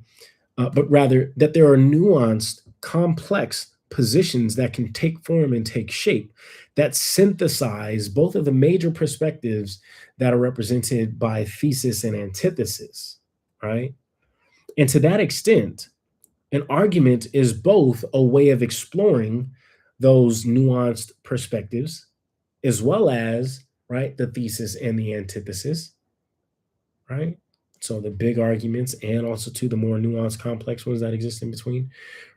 But rather that there are nuanced, complex positions that can take form and take shape that synthesize both of the major perspectives that are represented by thesis and antithesis, right? And to that extent, an argument is both a way of exploring those nuanced perspectives, as well as, right, the thesis and the antithesis, right? So the big arguments and also to the more nuanced, complex ones that exist in between,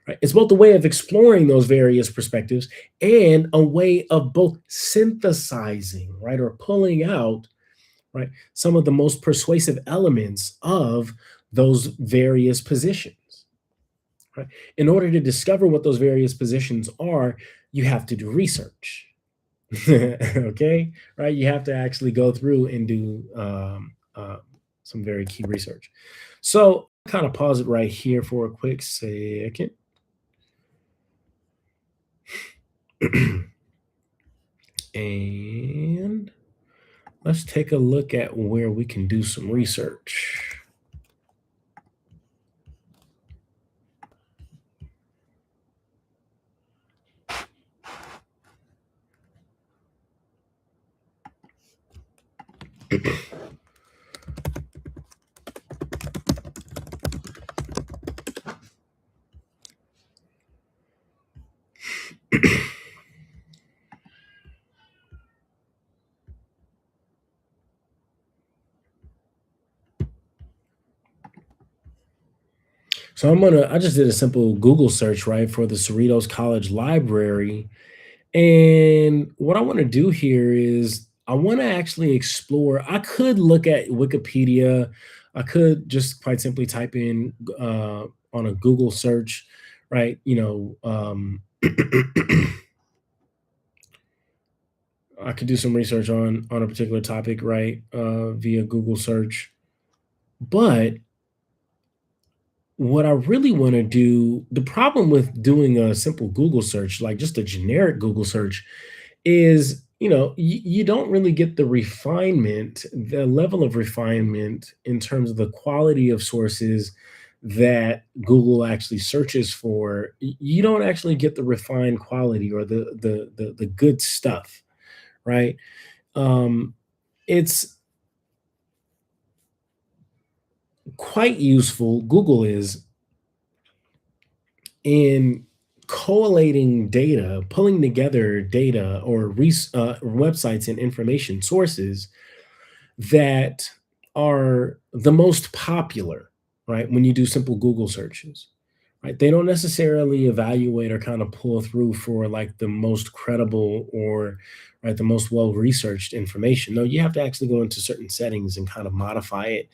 right? It's both a way of exploring those various perspectives and a way of both synthesizing, right, or pulling out, right, some of the most persuasive elements of those various positions, right? In order to discover what those various positions are, you have to do research. Okay, right? You have to actually go through and do some very key research. So, kind of pause it right here for a quick second. And let's take a look at where we can do some research. So I just did a simple Google search, right, for the Cerritos College Library. And what I want to do here is I want to actually explore. I could look at Wikipedia. I could just quite simply type in on a Google search, right? I could do some research on a particular topic, right, via Google search. But what I really want to do, the problem with doing a simple Google search, like just a generic Google search, is you don't really get the refinement, the level of refinement in terms of the quality of sources that Google actually searches for. You don't actually get the refined quality or the good stuff, right? um it's quite useful, Google is, in collating data, pulling together data or websites and information sources that are the most popular, right? When you do simple Google searches, right? They don't necessarily evaluate or kind of pull through for like the most credible or right the most well researched information. No, you have to actually go into certain settings and kind of modify it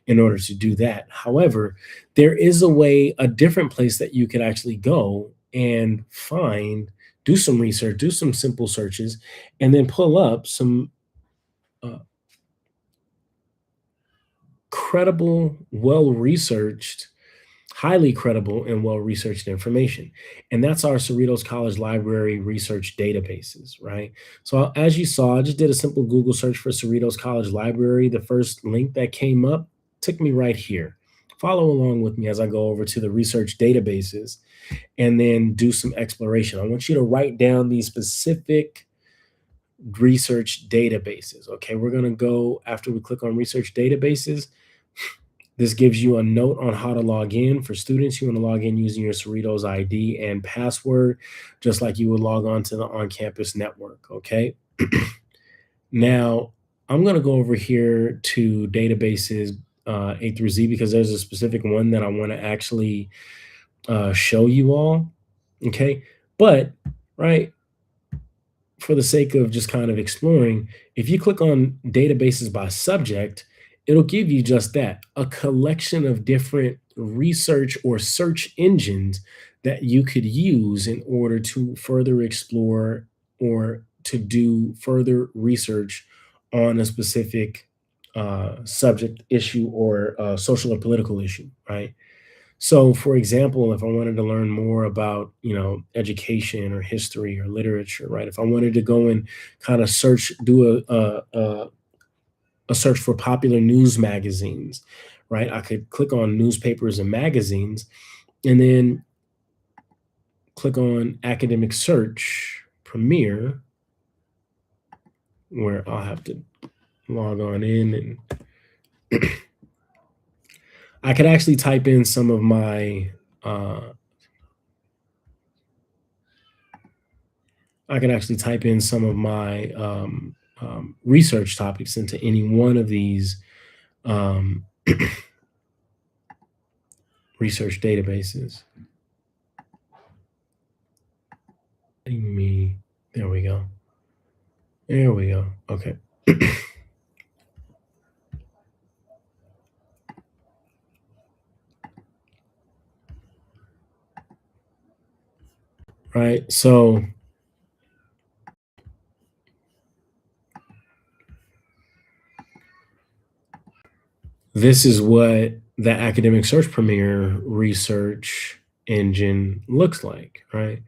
in order to do that. However, there is a way, a different place that you could actually go and find, do some research, do some simple searches, and then pull up some uh, credible, well researched, highly credible, and well researched information. And that's our Cerritos College Library research databases, right? So, as you saw, I just did a simple Google search for Cerritos College Library. The first link that came up took me right here. Follow along with me as I go over to the research databases and then do some exploration. I want you to write down these specific research databases. Okay, we're going to go after we click on research databases. This gives you a note on how to log in. For students, you want to log in using your Cerritos ID and password, just like you would log on to the on-campus network, okay? Now, I'm going to go over here to databases A through Z because there's a specific one that I want to actually show you all, okay? But, right, for the sake of just kind of exploring, if you click on databases by subject, it'll give you just that, a collection of different research or search engines that you could use in order to further explore or to do further research on a specific subject, issue, or social or political issue, right? So, for example, if I wanted to learn more about, education or history or literature, right? If I wanted to go and kind of search, do a search for popular news magazines, right? I could click on newspapers and magazines and then click on academic search Premier, where I'll have to log on in and I could actually type in some of my I can actually type in some of my research topics into any one of these um, research databases. Me, there we go. There we go. Okay. right? So this is what the Academic Search Premier research engine looks like, right?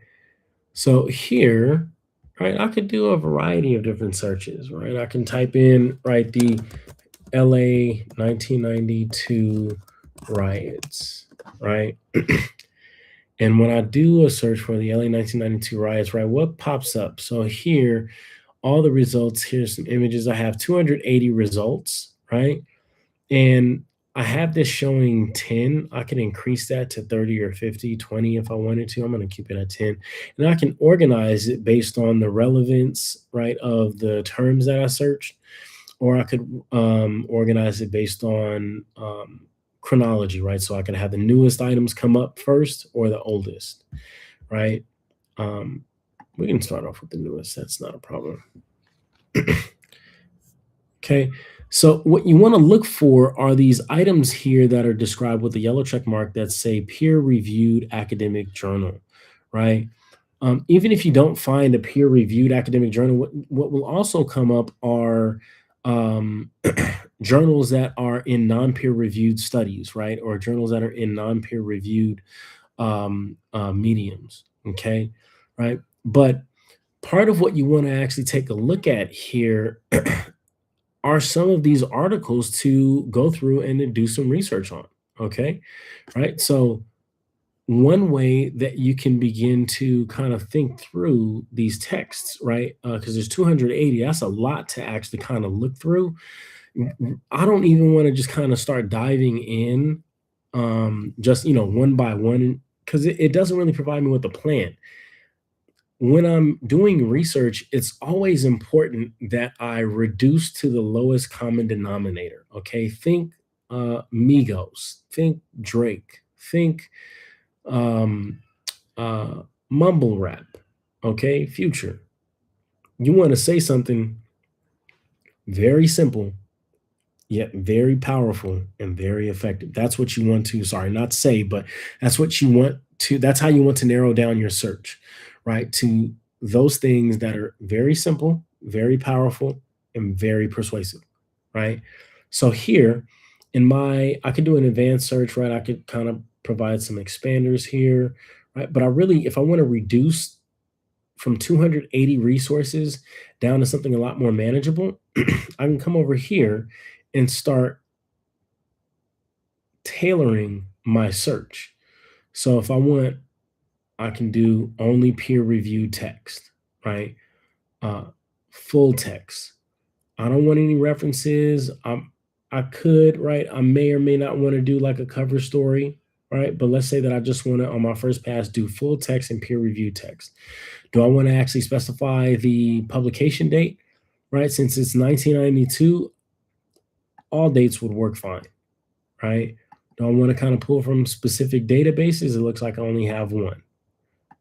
So here, right, I could do a variety of different searches, right? I can type in, right, the LA 1992 riots, right? And when I do a search for the LA 1992 riots, right, what pops up? So here, all the results, here's some images. I have 280 results, right? And I have this showing 10. I can increase that to 30 or 50, 20 if I wanted to. I'm going to keep it at 10. And I can organize it based on the relevance, right, of the terms that I searched, or I could organize it based on chronology, right? So I could have the newest items come up first or the oldest, right? Um, we can start off with the newest. That's not a problem. Okay. So what you want to look for are these items here that are described with the yellow check mark that say peer-reviewed academic journal, right? Even if you don't find a peer-reviewed academic journal, what will also come up are journals that are in non-peer-reviewed studies, right? Or journals that are in non-peer-reviewed mediums, okay? Right? But part of what you want to actually take a look at here are some of these articles to go through and to do some research on. Okay. Right. So, one way that you can begin to kind of think through these texts, right? Because there's 280, that's a lot to actually kind of look through. I don't even want to just kind of start diving in, just, one by one, because it doesn't really provide me with a plan. When I'm doing research, it's always important that I reduce to the lowest common denominator. Okay. Think Migos, think Drake, think um, mumble rap. Okay. Future. You want to say something very simple, yet very powerful and very effective. That's what you want to, sorry, not say, but that's what you want to, that's how you want to narrow down your search, right? To those things that are very simple, very powerful, and very persuasive, right? So here in I could do an advanced search, right? I could kind of provide some expanders here, right? But if I want to reduce from 280 resources down to something a lot more manageable, I can come over here and start tailoring my search. So if I want, I can do only peer reviewed text, right? Uh, Full text. I don't want any references. I could, right? I may or may not want to do like a cover story, right? But let's say that I just want to, on my first pass, do full text and peer reviewed text. Do I want to actually specify the publication date, right? Since it's 1992, all dates would work fine, right? Do I want to kind of pull from specific databases? It looks like I only have one,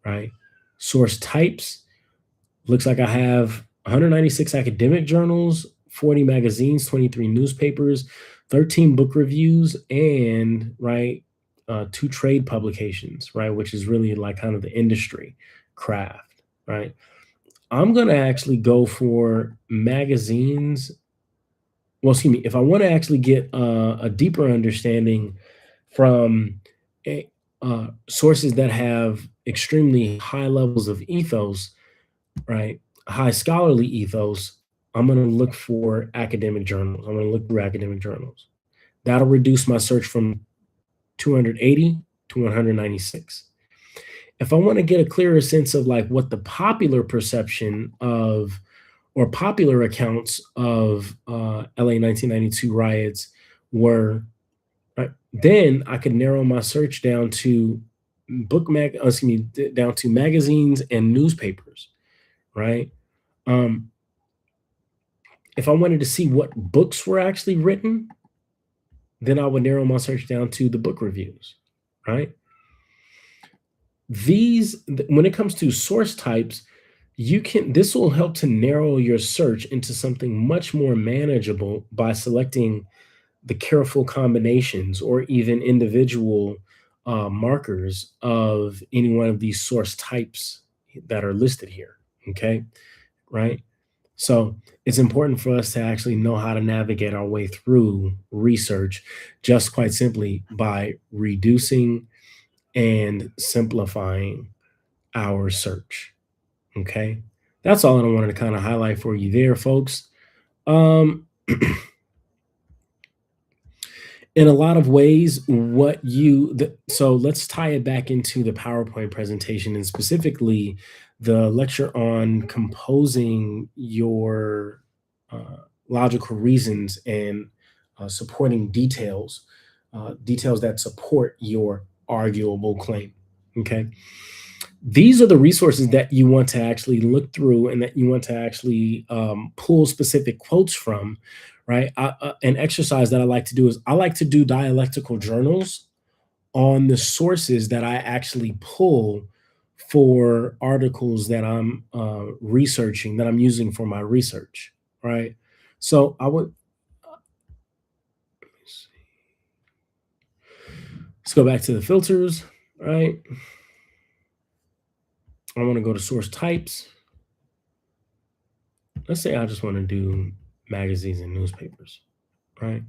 right? Source types, looks like I have 196 academic journals, 40 magazines, 23 newspapers, 13 book reviews, and right, two trade publications, right, which is really like kind of the industry craft, right? I'm gonna actually go for magazines. Well, excuse me. If I want to actually get a deeper understanding from a, sources that have extremely high levels of ethos, right? High scholarly ethos, I'm going to look for academic journals. I'm going to look through academic journals. That'll reduce my search from 280 to 196. If I want to get a clearer sense of like what the popular perception of or popular accounts of LA 1992 riots were, right, then I could narrow my search down to down to magazines and newspapers, right? Um, if I wanted to see what books were actually written, then I would narrow my search down to the book reviews, right? When it comes to source types, this will help to narrow your search into something much more manageable by selecting the careful combinations or even individual markers of any one of these source types that are listed here. Okay, right? So it's important for us to actually know how to navigate our way through research, just quite simply by reducing and simplifying our search. Okay. That's all I wanted to kind of highlight for you there, folks. Um, in a lot of ways, so let's tie it back into the PowerPoint presentation and specifically the lecture on composing your logical reasons and supporting details that support your arguable claim. Okay. These are the resources that you want to actually look through and that you want to actually pull specific quotes from, right? An exercise that I like to do is I like to do dialectical journals on the sources that I actually pull for articles that I'm researching, that I'm using for my research, right? So let's go back to the filters, right? I want to go to source types. Let's say I just want to do magazines and newspapers, right?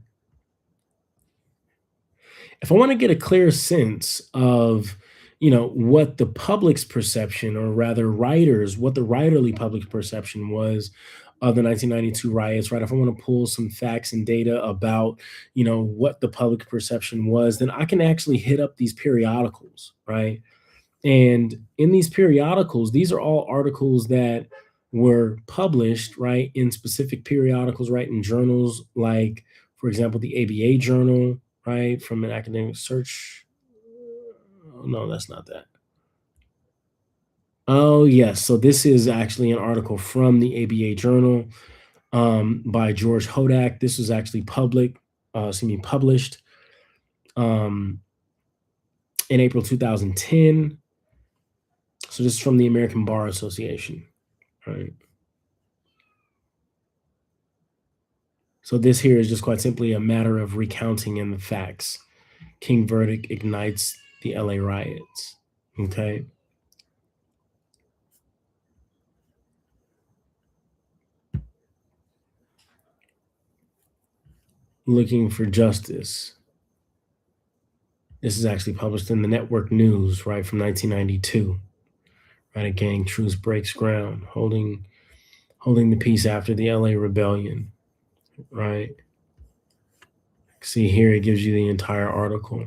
If I want to get a clear sense of, what the public's perception, or rather writers, what the writerly public perception was of the 1992 riots, right? If I want to pull some facts and data about, what the public perception was, then I can actually hit up these periodicals, right? And in these periodicals, these are all articles that were published, right, in specific periodicals, right, in journals like, for example, the ABA Journal, right, from an academic search. Oh, no, that's not that. Oh, yes. So this is actually an article from the ABA Journal by George Hodak. This was actually published um, in April 2010. So this is from the American Bar Association, right? So this here is just quite simply a matter of recounting in the facts. King verdict ignites the LA riots. Okay. Looking for justice. This is actually published in the Network News, right, from 1992. Right, a gang truce breaks ground, holding the peace after the LA rebellion. Right. See here, it gives you the entire article,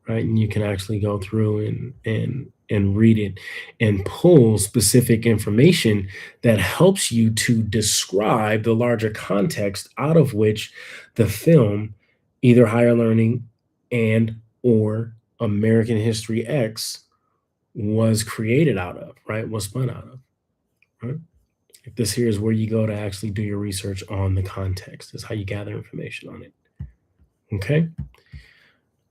right? And you can actually go through and read it and pull specific information that helps you to describe the larger context out of which the film, either Higher Learning and or American History X, was created out of, right? Was spun out of, right? This here is where you go to actually do your research on the context. Is how you gather information on it. Okay.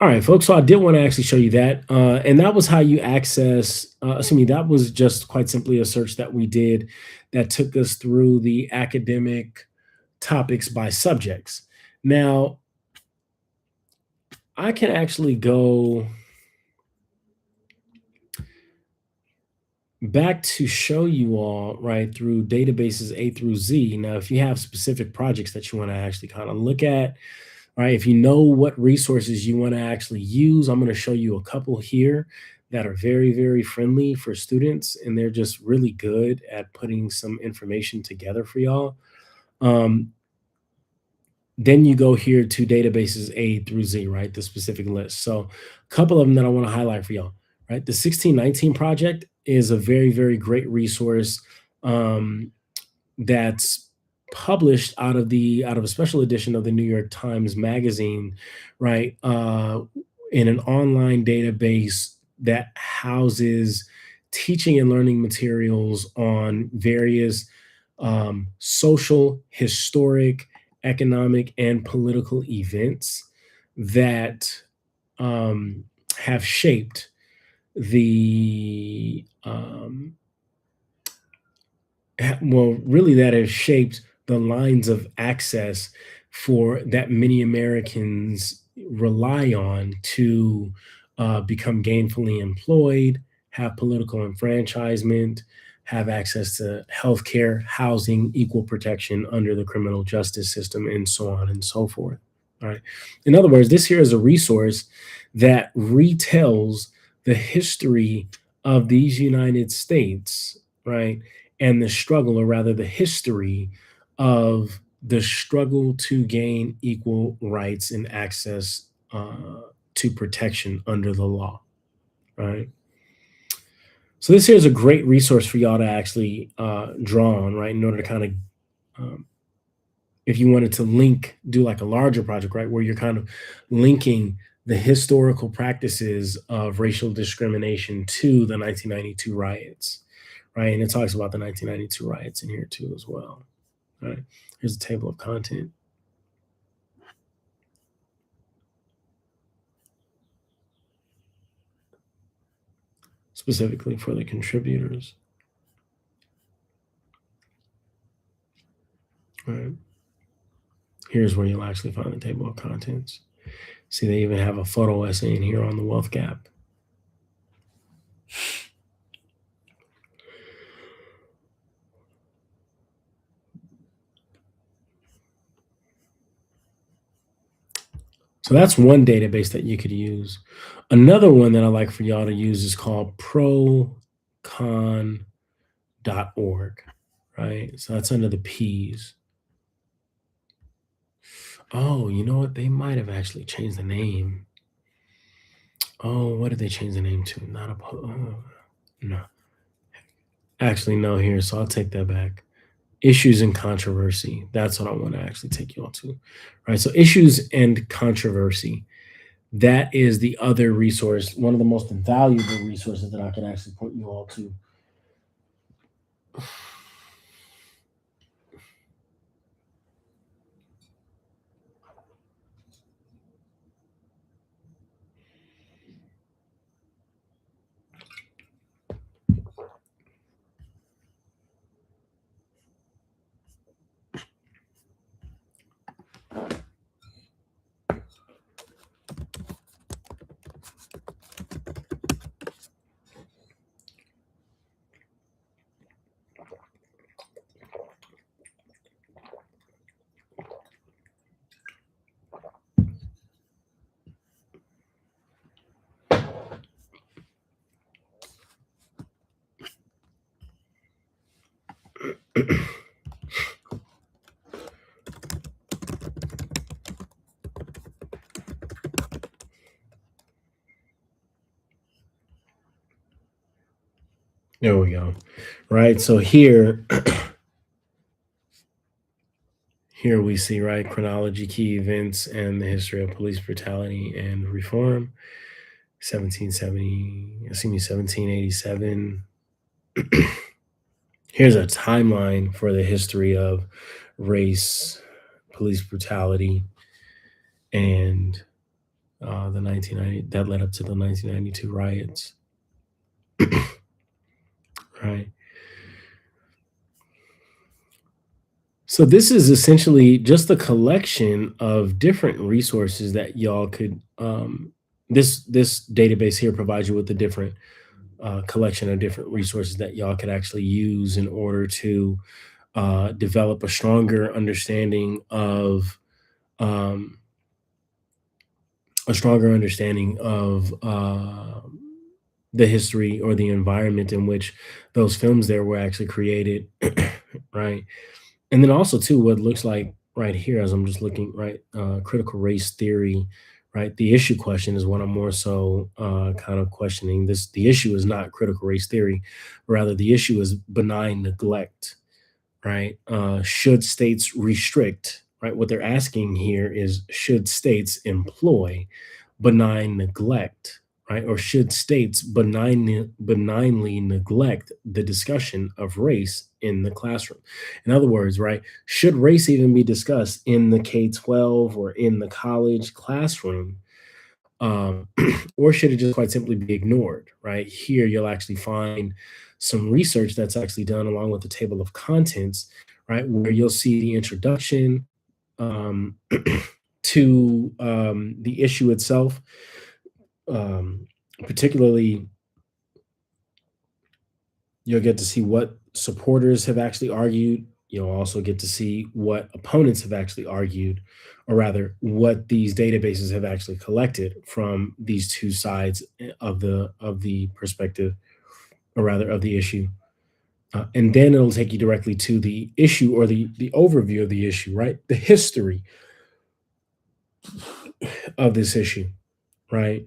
All right, folks. So I did want to actually show you that, and that was how you access. That was just quite simply a search that we did that took us through the academic topics by subjects. Now, I can actually go back to show you all, right, through databases A through Z. Now, if you have specific projects that you want to actually kind of look at, right, if you know what resources you want to actually use, I'm going to show you a couple here that are very, very friendly for students, and they're just really good at putting some information together for y'all. Then you go here to databases A through Z, right, the specific list. So a couple of them that I want to highlight for y'all, right? The 1619 Project is a very, very great resource that's published out of a special edition of the New York Times Magazine, right? In an online database that houses teaching and learning materials on various social, historic, economic, and political events that have shaped the really that has shaped the lines of access for that many Americans rely on to become gainfully employed, have political enfranchisement, have access to healthcare, housing, equal protection under the criminal justice system, and so on and so forth. All right. In other words, this here is a resource that retells the history of these United States, right? And the struggle, or rather, the history of the struggle to gain equal rights and access to protection under the law, right? So this here is a great resource for y'all to actually draw on, right? In order to kind of, um, if you wanted to link, do like a larger project, right, where you're kind of linking the historical practices of racial discrimination to the 1992 riots, right? And it talks about the 1992 riots in here too as well, right? Here's a table of content. Specifically for the contributors. All right. Here's where you'll actually find the table of contents. See, they even have a photo essay in here on the wealth gap. So that's one database that you could use. Another one that I like for y'all to use is called procon.org, right? So that's under the P's. Oh, you know what? They might have actually changed the name. Oh, what did they change the name to? Not a no. Actually, no, here. So I'll take that back. Issues and controversy. That's what I want to actually take you all to. Right. So issues and controversy. That is the other resource, one of the most valuable resources that I can actually point you all to. There we go. Right. So here we see, right, chronology, key events, and the history of police brutality and reform. 1770, 1787. Here's a timeline for the history of race, police brutality, and the 1990 that led up to the 1992 riots. Right. So this is essentially just a collection of different resources that y'all could. This database here provides you with a different collection of different resources that y'all could actually use in order to develop a stronger understanding of um, the history or the environment in which those films there were actually created, right? And then also too, what looks like right here, as I'm just looking, right, critical race theory, right? The issue question is what I'm more so kind of questioning. The issue is not critical race theory, rather the issue is benign neglect, right? Should states restrict, right? What they're asking here is, should states employ benign neglect, right? Or should states benignly neglect the discussion of race in the classroom? In other words, right, should race even be discussed in the K-12 or in the college classroom? Um, or should it just quite simply be ignored, right? Here, you'll actually find some research that's actually done along with the table of contents, right, where you'll see the introduction um, to the issue itself, um, particularly You'll get to see what supporters have actually argued. You'll also get to see what opponents have actually argued, or rather, what these databases have actually collected from these two sides of the perspective, or rather, of the issue. And then it'll take you directly to the issue or the overview of the issue, right? The history of this issue, right?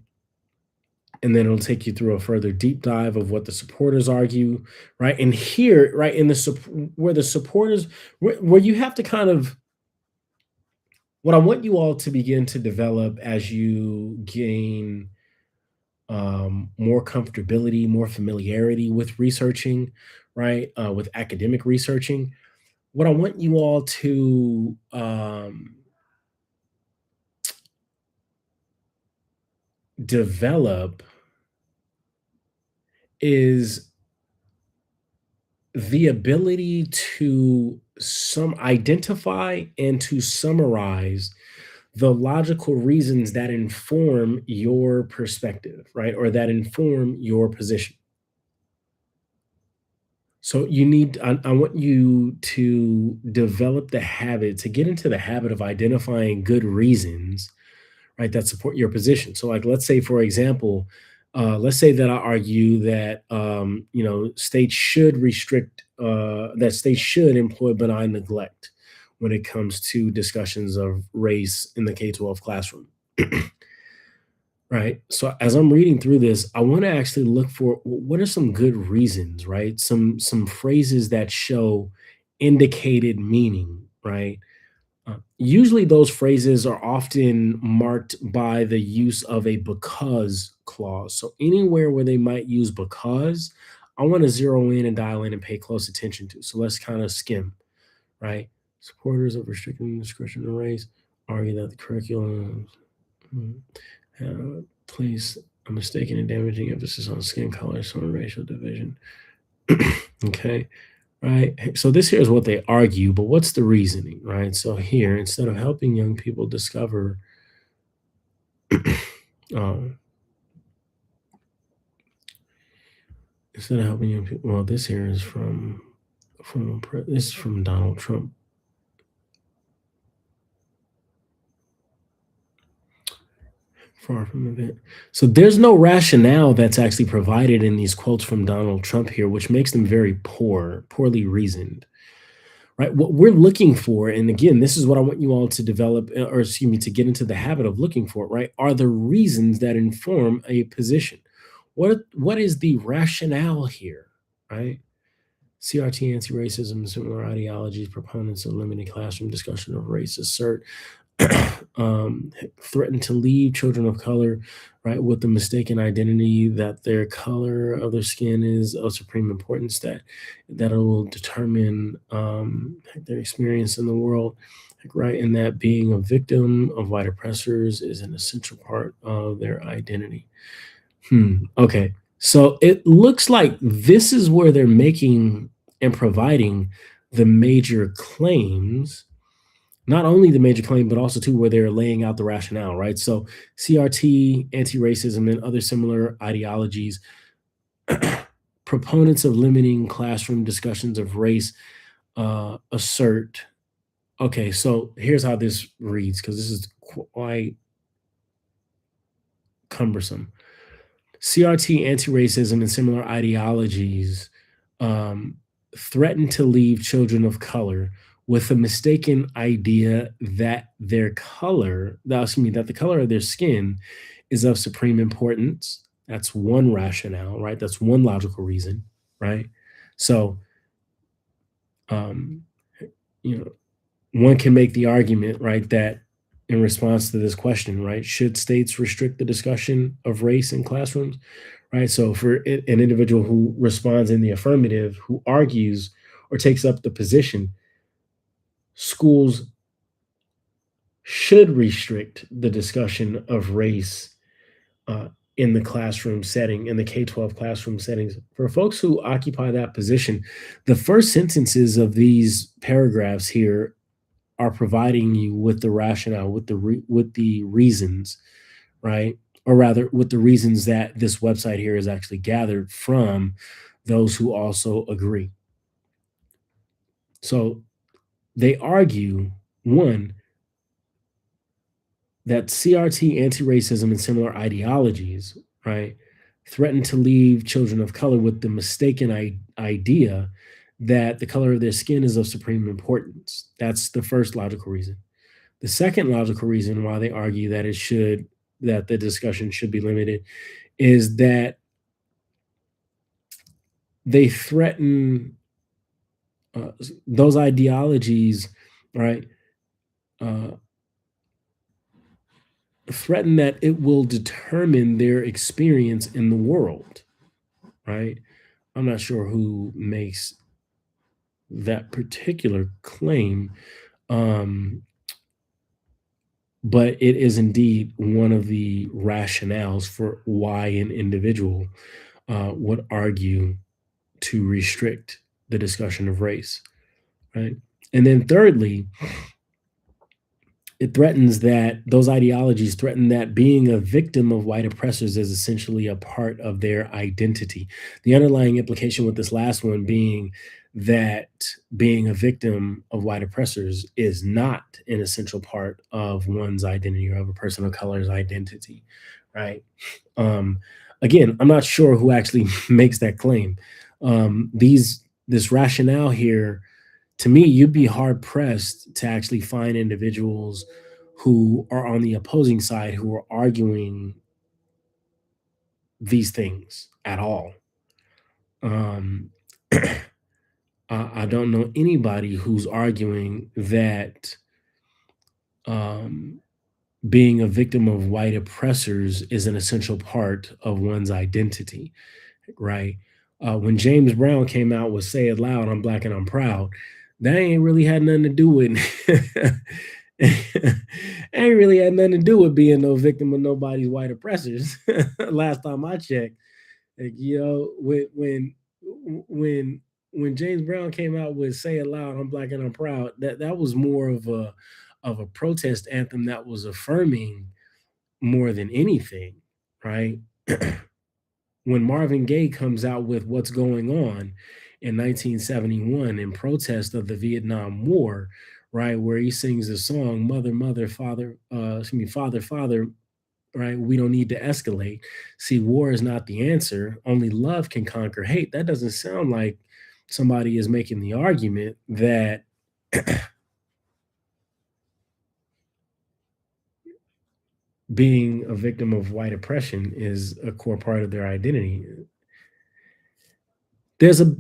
And then it'll take you through a further deep dive of what the supporters argue, right? And here, right in the where the supporters, where you have to kind of, what I want you all to begin to develop as you gain more comfortability, more familiarity with researching, right? With academic researching, what I want you all to develop is the ability to some identify and to summarize the logical reasons that inform your perspective, right? Or that inform your position. So you need, I want you to develop the habit, to get into the habit of identifying good reasons, right, that support your position. So, like, let's say, for example, let's say that I argue that states should that states should employ benign neglect when it comes to discussions of race in the K-12 classroom. Right. So as I'm reading through this, I want to actually look for what are some good reasons, right? Some phrases that show indicated meaning, right? Usually those phrases are often marked by the use of a because clause. So anywhere where they might use because, I want to zero in and dial in and pay close attention to. So let's kind of skim, right? Supporters of restricting discretion of race argue that the curriculum place a mistaken and damaging emphasis on skin color, so racial division. Okay, right? So this here is what they argue, but what's the reasoning, right? So here, instead of helping young people discover, um, instead of helping young people, well, this here is this is from Donald Trump. Far from it. So there's no rationale that's actually provided in these quotes from Donald Trump here, which makes them very poorly reasoned. Right? What we're looking for, and again, this is what I want you all to develop, or excuse me, to get into the habit of looking for, right? Are the reasons that inform a position. What is the rationale here, right? CRT, anti-racism, similar ideologies, proponents of limited classroom discussion of race assert threaten to leave children of color, right, with the mistaken identity that their color of their skin is of supreme importance, that it will determine their experience in the world, right, and that being a victim of white oppressors is an essential part of their identity. Okay. So it looks like this is where they're making and providing the major claims, not only the major claim, but also too where they're laying out the rationale, right? So CRT, anti-racism, and other similar ideologies, proponents of limiting classroom discussions of race assert. Okay, so here's how this reads, because this is quite cumbersome. CRT, anti-racism, and similar ideologies um, threaten to leave children of color with a mistaken idea that that the color of their skin is of supreme importance. That's one rationale, right? That's one logical reason, right? So, um, you know, one can make the argument, right, that in response to this question, right, should states restrict the discussion of race in classrooms, right? So for an individual who responds in the affirmative, who argues or takes up the position, schools should restrict the discussion of race in the classroom setting, in the K-12 classroom settings. For folks who occupy that position, the first sentences of these paragraphs here are providing you with the rationale, with the reasons, right? Or rather, with the reasons that this website here is actually gathered from those who also agree. So they argue, one, that CRT, anti-racism, and similar ideologies, right, threaten to leave children of color with the mistaken idea that the color of their skin is of supreme importance. That's the first logical reason. The second logical reason why they argue that that the discussion should be limited is that they threaten those ideologies, right? Uh, threaten that it will determine their experience in the world, right? I'm not sure who makes that particular claim, um, but it is indeed one of the rationales for why an individual would argue to restrict the discussion of race, right? And then thirdly, it threatens that those ideologies threaten that being a victim of white oppressors is essentially a part of their identity. The underlying implication with this last one being that being a victim of white oppressors is not an essential part of one's identity or of a person of color's identity, right? Um, Again, I'm not sure who actually makes that claim. This rationale here, to me, you'd be hard pressed to actually find individuals who are on the opposing side who are arguing these things at all. Um, I don't know anybody who's arguing that um, being a victim of white oppressors is an essential part of one's identity, right? When James Brown came out with "Say It Loud, I'm Black and I'm Proud," that ain't really had nothing to do with ain't really had nothing to do with being no victim of nobody's white oppressors. Last time I checked, like, when when James Brown came out with "Say It Loud, I'm Black and I'm Proud," that was more of a protest anthem that was affirming more than anything, right? When Marvin Gaye comes out with "What's Going On" in 1971 in protest of the Vietnam War, right, where he sings the song "Mother, Mother, Father," "Father, Father," right? We don't need to escalate. See, war is not the answer. Only love can conquer hate. That doesn't sound like somebody is making the argument that being a victim of white oppression is a core part of their identity. There's a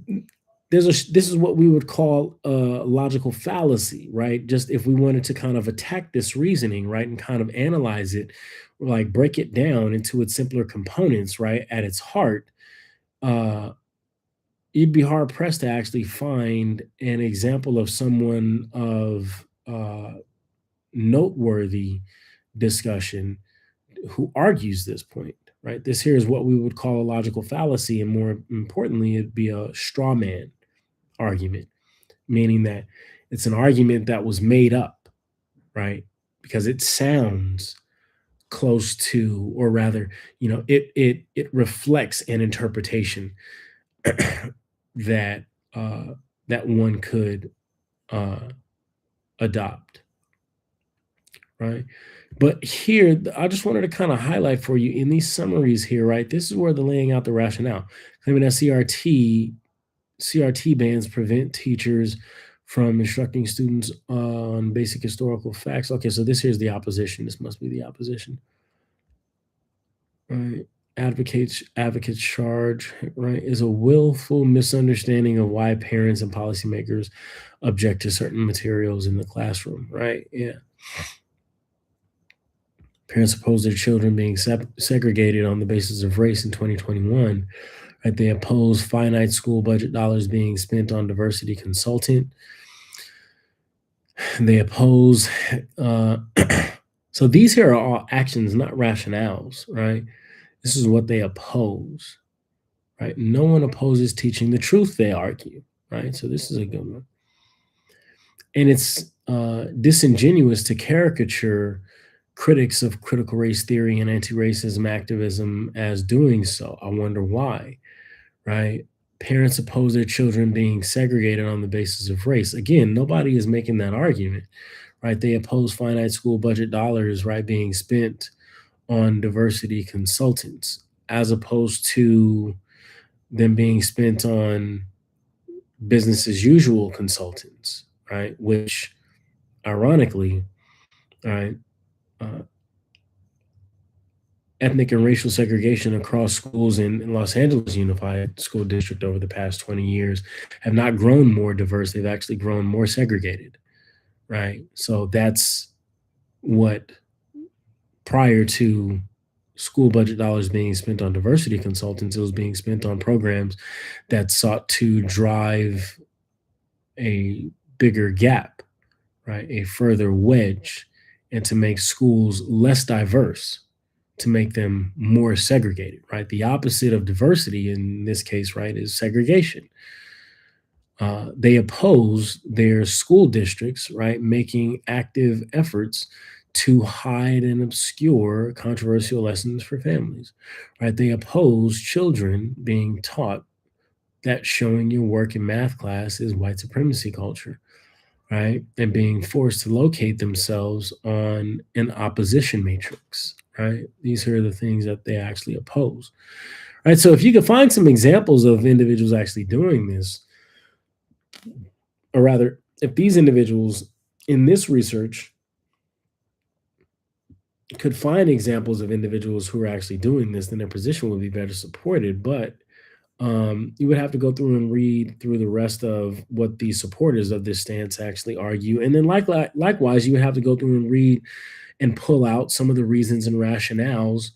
this is what we would call a logical fallacy, right? Just if we wanted to kind of attack this reasoning, right, and kind of analyze it, like break it down into its simpler components, right, at its heart, uh, you'd be hard pressed to actually find an example of someone of noteworthy discussion who argues this point, right? This here is what we would call a logical fallacy, and more importantly, it'd be a straw man argument, meaning that it's an argument that was made up, right? Because it sounds close to, or rather, it reflects an interpretation that that one could uh, adopt, right? But here, I just wanted to kind of highlight for you in these summaries here, right? This is where they're laying out the rationale, claiming that CRT bans prevent teachers from instructing students on basic historical facts. Okay, so this here's the opposition. This must be the opposition. Right. Advocates charge, right, is a willful misunderstanding of why parents and policymakers object to certain materials in the classroom, right? Yeah. Parents oppose their children being segregated on the basis of race in 2021. Right? They oppose finite school budget dollars being spent on diversity consultant. They oppose. So these here are all actions, not rationales, right? This is what they oppose, right? No one opposes teaching the truth, they argue, right? So this is a good one. And it's disingenuous to caricature critics of critical race theory and anti-racism activism as doing so. I wonder why, right? Parents oppose their children being segregated on the basis of race. Again, nobody is making that argument, right? They oppose finite school budget dollars, right, being spent on diversity consultants as opposed to them being spent on business as usual consultants, right? Which, ironically, right, uh, ethnic and racial segregation across schools in Los Angeles Unified School District over the past 20 years have not grown more diverse. They've actually grown more segregated, right? So that's what, prior to school budget dollars being spent on diversity consultants, it was being spent on programs that sought to drive a bigger gap, right? A further wedge, and to make schools less diverse, to make them more segregated, right? The opposite of diversity in this case, right, is segregation. They oppose their school districts, right, making active efforts to hide and obscure controversial lessons for families, right? They oppose children being taught that showing your work in math class is white supremacy culture, right? And being forced to locate themselves on an opposition matrix, right? These are the things that they actually oppose, right? So if you could find some examples of individuals actually doing this, or rather, if these individuals in this research could find examples of individuals who are actually doing this, then their position would be better supported. But you would have to go through and read through the rest of what the supporters of this stance actually argue, and then likewise, you would have to go through and read and pull out some of the reasons and rationales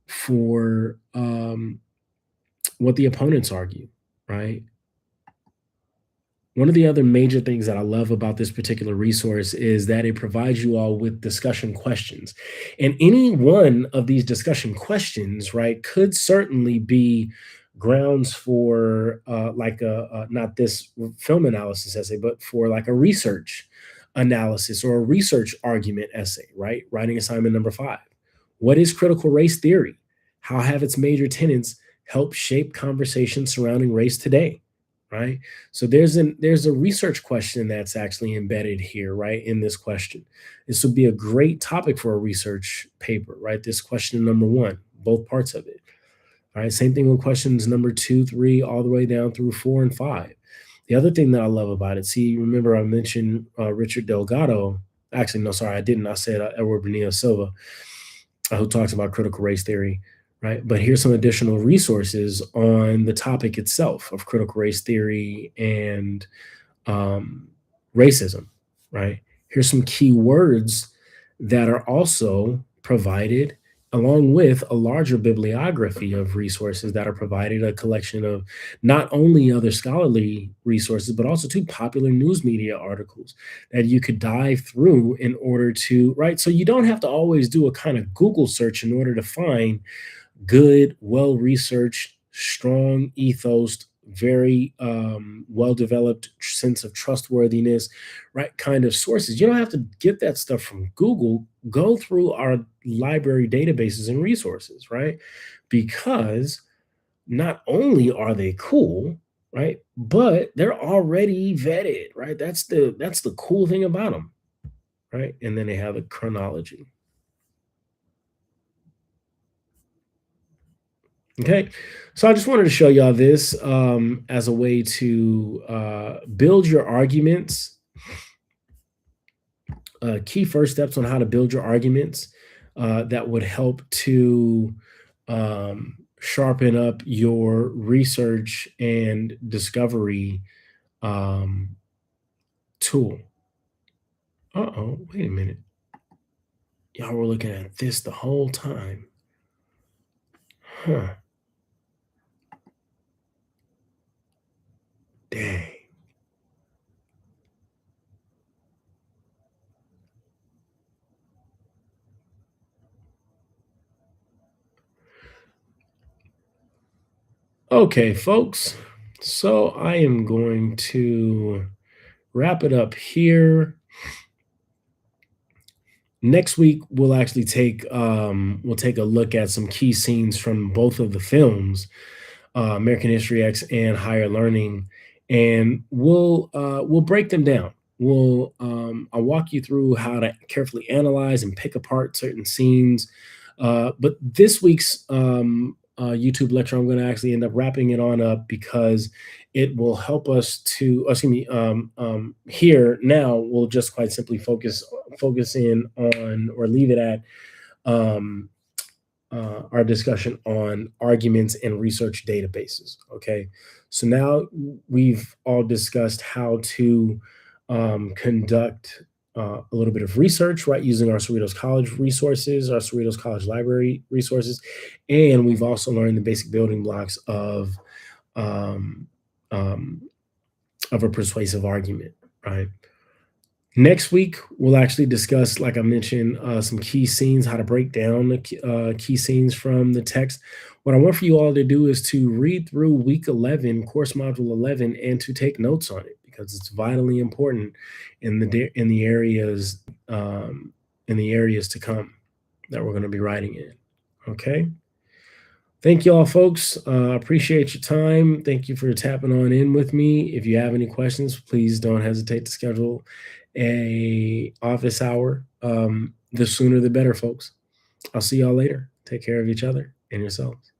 for what the opponents argue, right? One of the other major things that I love about this particular resource is that it provides you all with discussion questions. And any one of these discussion questions, right, could certainly be grounds for like not this film analysis essay, but for like a research analysis or a research argument essay, right? Writing assignment number 5. What is critical race theory? How have its major tenets helped shape conversations surrounding race today? Right. So there's a research question that's actually embedded here, right, in this question. This would be a great topic for a research paper, right? This question number 1, both parts of it. All right. Same thing with questions number 2, 3, all the way down through 4 and 5. The other thing that I love about it, see, remember I mentioned Richard Delgado. Actually, no, sorry, I didn't. I said Edward Bonilla Silva, who talks about critical race theory, right? But here's some additional resources on the topic itself of critical race theory and um, racism, right? Here's some key words that are also provided along with a larger bibliography of resources that are provided, a collection of not only other scholarly resources, but also two popular news media articles that you could dive through in order to, right? So you don't have to always do a kind of Google search in order to find good, well researched, strong ethos, very well developed sense of trustworthiness, right? Kind of sources. You don't have to get that stuff from Google. Go through our library databases and resources, right? Because not only are they cool, right, but they're already vetted, right? That's the cool thing about them, right? And then they have a chronology. Okay. So I just wanted to show y'all this as a way to build your arguments, key first steps on how to build your arguments that would help to sharpen up your research and discovery um, tool. Uh-oh, wait a minute. Y'all were looking at this the whole time. Huh. Dang. Okay, folks. So I am going to wrap it up here. Next week we'll actually take we'll take a look at some key scenes from both of the films. American History X and Higher Learning, and we'll break them down. I'll walk you through how to carefully analyze and pick apart certain scenes. But this week's YouTube lecture, I'm going to actually end up wrapping it on up because it will help us to, excuse me, here now we'll just quite simply focus in on or leave it at um, our discussion on arguments and research databases. Okay, so now we've all discussed how to conduct a little bit of research, right, using our Cerritos College resources, our Cerritos College library resources, and we've also learned the basic building blocks um, um, of a persuasive argument, right? Next week, we'll actually discuss, like I mentioned, some key scenes, how to break down the key scenes from the text. What I want for you all to do is to read through week 11, course module 11, and to take notes on it because it's vitally important in in the areas to come that we're going to be writing in. Okay. Thank you all, folks. Appreciate your time. Thank you for tapping on in with me. If you have any questions, please don't hesitate to schedule a office hour. The sooner the better, folks. I'll see y'all later. Take care of each other and yourselves.